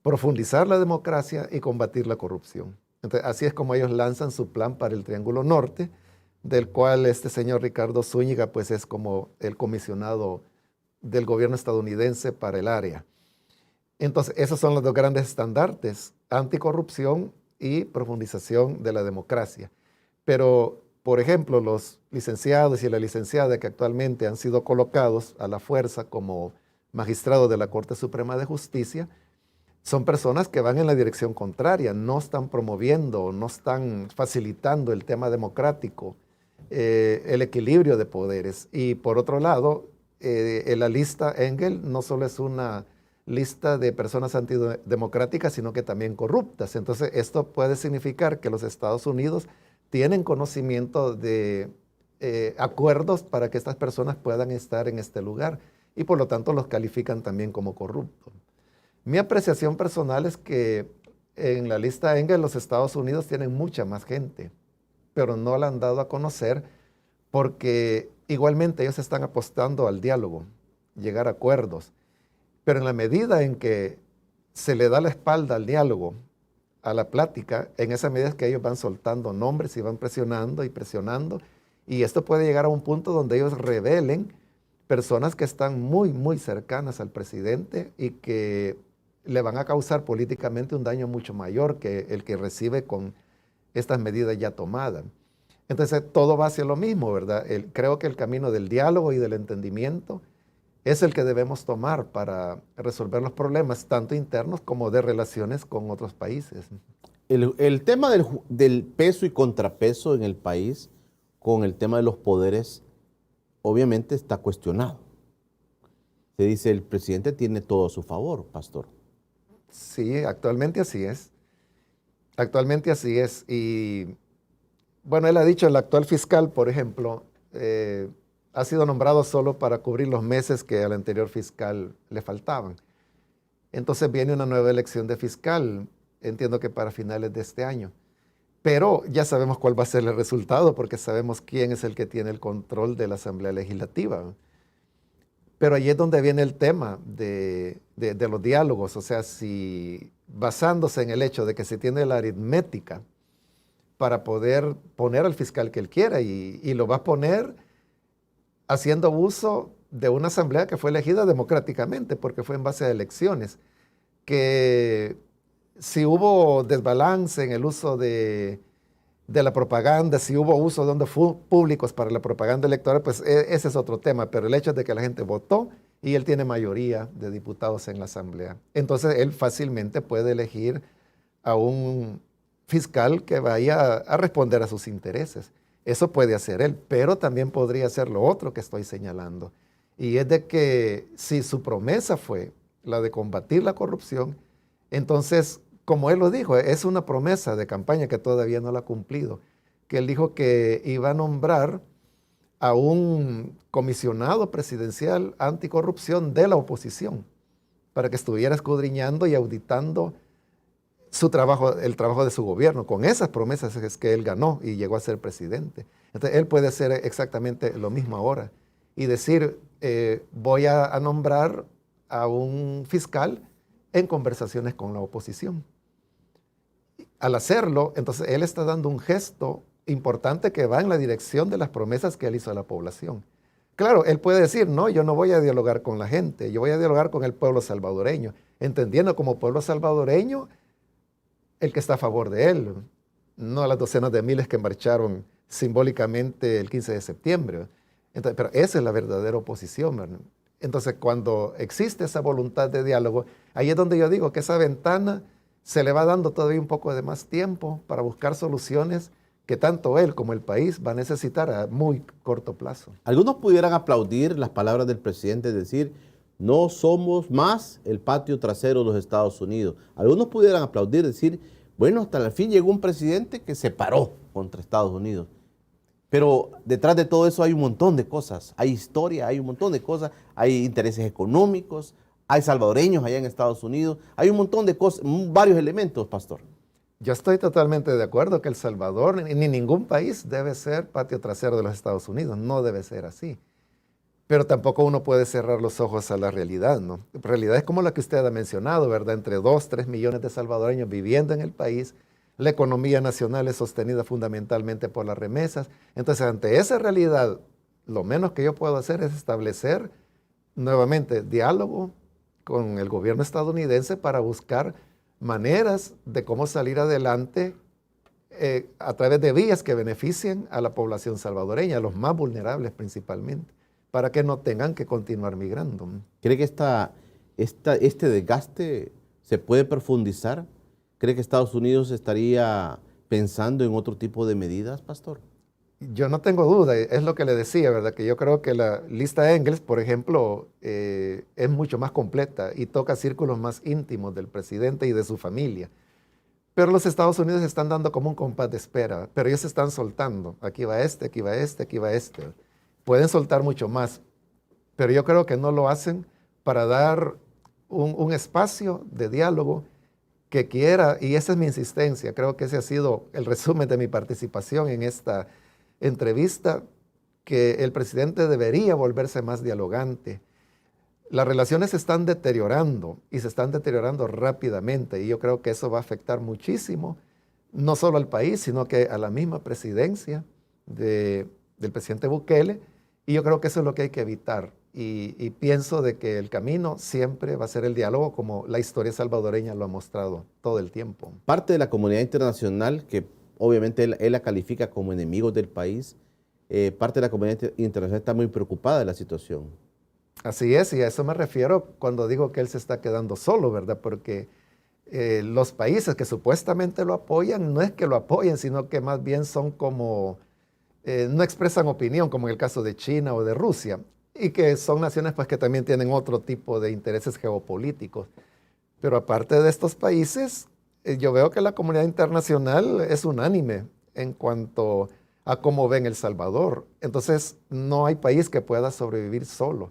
profundizar la democracia y combatir la corrupción. Entonces, así es como ellos lanzan su plan para el Triángulo Norte, del cual este señor Ricardo Zúñiga pues es como el comisionado del gobierno estadounidense para el área. Entonces, esos son los dos grandes estandartes: anticorrupción y profundización de la democracia. Pero, por ejemplo, los licenciados y la licenciada que actualmente han sido colocados a la fuerza como magistrados de la Corte Suprema de Justicia son personas que van en la dirección contraria, no están promoviendo, no están facilitando el tema democrático el equilibrio de poderes. Y por otro lado, en la lista Engel no solo es una lista de personas antidemocráticas, sino que también corruptas. Entonces, esto puede significar que los Estados Unidos tienen conocimiento de acuerdos para que estas personas puedan estar en este lugar y por lo tanto los califican también como corruptos. Mi apreciación personal es que en la lista Engel los Estados Unidos tienen mucha más gente, pero no la han dado a conocer porque igualmente ellos están apostando al diálogo, llegar a acuerdos. Pero en la medida en que se le da la espalda al diálogo, a la plática, en esa medida es que ellos van soltando nombres y van presionando y presionando, y esto puede llegar a un punto donde ellos revelen personas que están muy, muy cercanas al presidente y que le van a causar políticamente un daño mucho mayor que el que recibe con estas medidas ya tomadas. Entonces todo va hacia lo mismo, ¿verdad? Creo que el camino del diálogo y del entendimiento es el que debemos tomar para resolver los problemas, tanto internos como de relaciones con otros países. El tema del peso y contrapeso en el país con el tema de los poderes, obviamente está cuestionado. Se dice, el presidente tiene todo a su favor, pastor. Sí, actualmente así es. Actualmente así es. Y bueno, él ha dicho, el actual fiscal, por ejemplo, ha sido nombrado solo para cubrir los meses que al anterior fiscal le faltaban. Entonces viene una nueva elección de fiscal, entiendo que para finales de este año. Pero ya sabemos cuál va a ser el resultado porque sabemos quién es el que tiene el control de la Asamblea Legislativa. Pero ahí es donde viene el tema de los diálogos. O sea, si basándose en el hecho de que se tiene la aritmética para poder poner al fiscal que él quiera y lo va a poner haciendo uso de una asamblea que fue elegida democráticamente, porque fue en base a elecciones, que si hubo desbalance en el uso de la propaganda, si hubo uso de fondos públicos para la propaganda electoral, pues ese es otro tema, pero el hecho es de que la gente votó y él tiene mayoría de diputados en la asamblea. Entonces él fácilmente puede elegir a un fiscal que vaya a responder a sus intereses. Eso puede hacer él, pero también podría hacer lo otro que estoy señalando. Y es de que si su promesa fue la de combatir la corrupción, entonces, como él lo dijo, es una promesa de campaña que todavía no la ha cumplido, que él dijo que iba a nombrar a un comisionado presidencial anticorrupción de la oposición, para que estuviera escudriñando y auditando su trabajo, el trabajo de su gobierno. Con esas promesas es que él ganó y llegó a ser presidente. Entonces, él puede hacer exactamente lo mismo ahora y decir, voy a nombrar a un fiscal en conversaciones con la oposición. Al hacerlo, entonces él está dando un gesto importante que va en la dirección de las promesas que él hizo a la población. Claro, él puede decir, no, yo no voy a dialogar con la gente, yo voy a dialogar con el pueblo salvadoreño, entendiendo como pueblo salvadoreño el que está a favor de él, no a las docenas de miles que marcharon simbólicamente el 15 de septiembre. Entonces, pero esa es la verdadera oposición, ¿verdad? Entonces, cuando existe esa voluntad de diálogo, ahí es donde yo digo que esa ventana se le va dando todavía un poco de más tiempo para buscar soluciones que tanto él como el país va a necesitar a muy corto plazo. Algunos pudieran aplaudir las palabras del presidente, es decir, no somos más el patio trasero de los Estados Unidos. Algunos pudieran aplaudir, decir, bueno, hasta el fin llegó un presidente que se paró contra Estados Unidos. Pero detrás de todo eso hay un montón de cosas. Hay historia, hay un montón de cosas, hay intereses económicos, hay salvadoreños allá en Estados Unidos, hay un montón de cosas, varios elementos, pastor. Yo estoy totalmente de acuerdo que El Salvador ni ningún país debe ser patio trasero de los Estados Unidos, no debe ser así. Pero tampoco uno puede cerrar los ojos a la realidad, ¿no? Realidades como la que usted ha mencionado, ¿verdad? Entre 2, 3 millones de salvadoreños viviendo en el país, la economía nacional es sostenida fundamentalmente por las remesas. Entonces, ante esa realidad, lo menos que yo puedo hacer es establecer nuevamente diálogo con el gobierno estadounidense para buscar maneras de cómo salir adelante a través de vías que beneficien a la población salvadoreña, a los más vulnerables principalmente, para que no tengan que continuar migrando. ¿Cree que este desgaste se puede profundizar? ¿Cree que Estados Unidos estaría pensando en otro tipo de medidas, pastor? Yo no tengo duda, es lo que le decía, ¿verdad? Que yo creo que la lista Engels, por ejemplo, es mucho más completa y toca círculos más íntimos del presidente y de su familia. Pero los Estados Unidos están dando como un compás de espera, pero ellos se están soltando. Aquí va este, aquí va este, aquí va este. Pueden soltar mucho más, pero yo creo que no lo hacen para dar un espacio de diálogo que quiera, y esa es mi insistencia. Creo que ese ha sido el resumen de mi participación en esta entrevista, que el presidente debería volverse más dialogante. Las relaciones se están deteriorando y se están deteriorando rápidamente, y yo creo que eso va a afectar muchísimo, no solo al país, sino que a la misma presidencia del presidente Bukele, y yo creo que eso es lo que hay que evitar. Y pienso de que el camino siempre va a ser el diálogo, como la historia salvadoreña lo ha mostrado todo el tiempo. Parte de la comunidad internacional, que obviamente él la califica como enemigos del país, parte de la comunidad internacional está muy preocupada de la situación. Así es, y a eso me refiero cuando digo que él se está quedando solo, ¿verdad? Porque los países que supuestamente lo apoyan, no es que lo apoyen, sino que más bien son como, no expresan opinión, como en el caso de China o de Rusia, y que son naciones pues que también tienen otro tipo de intereses geopolíticos. Pero aparte de estos países, yo veo que la comunidad internacional es unánime en cuanto a cómo ven El Salvador. Entonces, no hay país que pueda sobrevivir solo.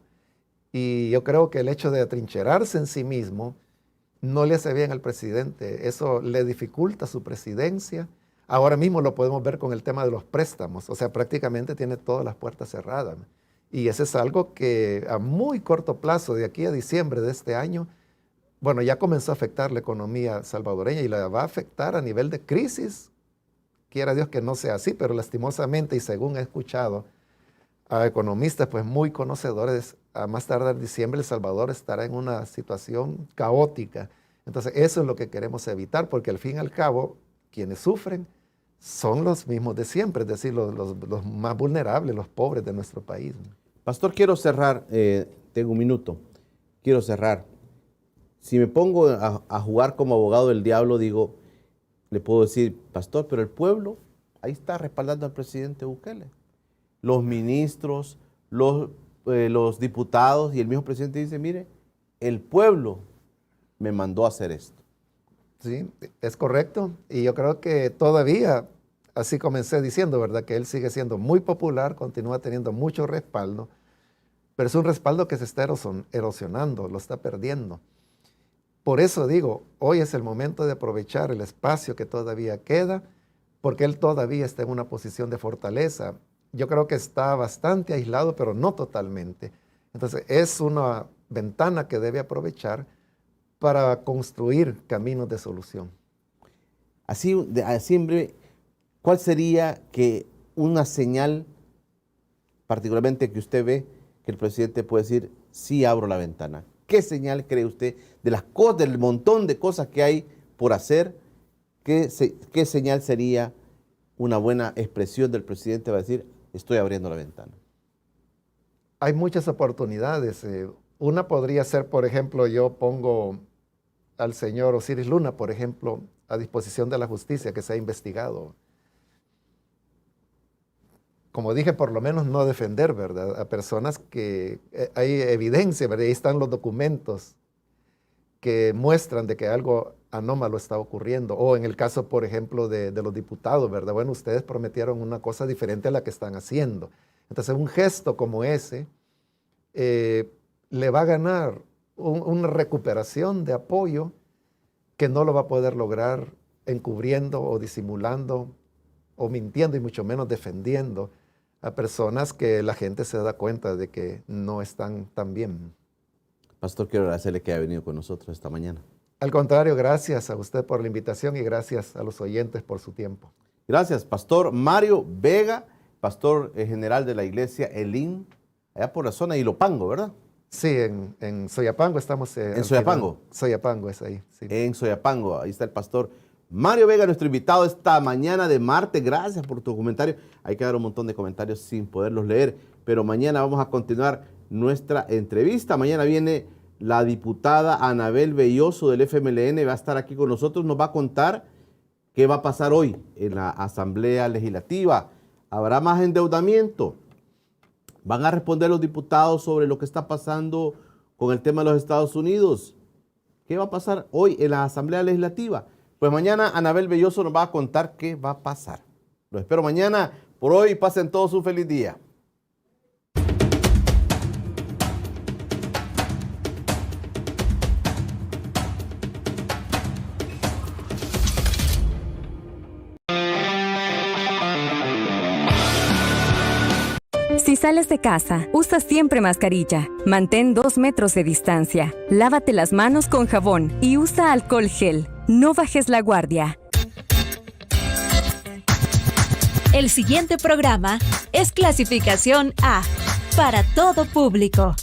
Y yo creo que el hecho de atrincherarse en sí mismo no le hace bien al presidente. Eso le dificulta su presidencia. Ahora mismo lo podemos ver con el tema de los préstamos. O sea, prácticamente tiene todas las puertas cerradas. Y eso es algo que a muy corto plazo, de aquí a diciembre de este año, bueno, ya comenzó a afectar la economía salvadoreña y la va a afectar a nivel de crisis. Quiera Dios que no sea así, pero lastimosamente, y según he escuchado a economistas pues muy conocedores, a más tardar diciembre El Salvador estará en una situación caótica. Entonces eso es lo que queremos evitar, porque al fin y al cabo quienes sufren son los mismos de siempre, es decir, los más vulnerables, los pobres de nuestro país. Pastor, quiero cerrar, tengo un minuto, quiero cerrar. Si me pongo a jugar como abogado del diablo, digo, le puedo decir, pastor, pero el pueblo ahí está respaldando al presidente Bukele. Los ministros, los diputados y el mismo presidente dice, mire, el pueblo me mandó a hacer esto. Sí, es correcto. Y yo creo que todavía, así comencé diciendo, ¿verdad? Que él sigue siendo muy popular, continúa teniendo mucho respaldo, pero es un respaldo que se está erosionando, lo está perdiendo. Por eso digo, hoy es el momento de aprovechar el espacio que todavía queda, porque él todavía está en una posición de fortaleza. Yo creo que está bastante aislado, pero no totalmente. Entonces, es una ventana que debe aprovechar para construir caminos de solución. Así en breve, ¿cuál sería que una señal, particularmente que usted ve, que el presidente puede decir, sí abro la ventana? ¿Qué señal cree usted de las cosas, del montón de cosas que hay por hacer? ¿Qué señal sería una buena expresión del presidente para decir, estoy abriendo la ventana? Hay muchas oportunidades. Una podría ser, por ejemplo, yo pongo al señor Osiris Luna, por ejemplo, a disposición de la justicia, que sea investigado. Como dije, por lo menos no defender, ¿verdad? A personas que hay evidencia, ¿verdad? Ahí están los documentos que muestran de que algo anómalo está ocurriendo. O en el caso, por ejemplo, de los diputados, ¿verdad? Bueno, ustedes prometieron una cosa diferente a la que están haciendo. Entonces, un gesto como ese le va a ganar una recuperación de apoyo que no lo va a poder lograr encubriendo o disimulando o mintiendo y mucho menos defendiendo a personas que la gente se da cuenta de que no están tan bien. Pastor, quiero agradecerle que haya venido con nosotros esta mañana. Al contrario, gracias a usted por la invitación y gracias a los oyentes por su tiempo. Gracias, Pastor Mario Vega, pastor general de la iglesia Elim, allá por la zona de Ilopango, ¿verdad? Sí, en Soyapango estamos. ¿En Soyapango? Soyapango es ahí. Sí. En Soyapango, ahí está el pastor Mario Vega, nuestro invitado esta mañana de martes. Gracias por tu comentario. Hay que dar un montón de comentarios sin poderlos leer, pero mañana vamos a continuar nuestra entrevista. Mañana viene la diputada Anabel Belloso del FMLN, va a estar aquí con nosotros, nos va a contar qué va a pasar hoy en la Asamblea Legislativa. ¿Habrá más endeudamiento? ¿Van a responder los diputados sobre lo que está pasando con el tema de los Estados Unidos? ¿Qué va a pasar hoy en la Asamblea Legislativa? Pues mañana Anabel Belloso nos va a contar qué va a pasar. Lo espero mañana. Por hoy, pasen todos un feliz día. Si sales de casa, usa siempre mascarilla. Mantén 2 metros de distancia. Lávate las manos con jabón y usa alcohol gel. No bajes la guardia. El siguiente programa es clasificación A, para todo público.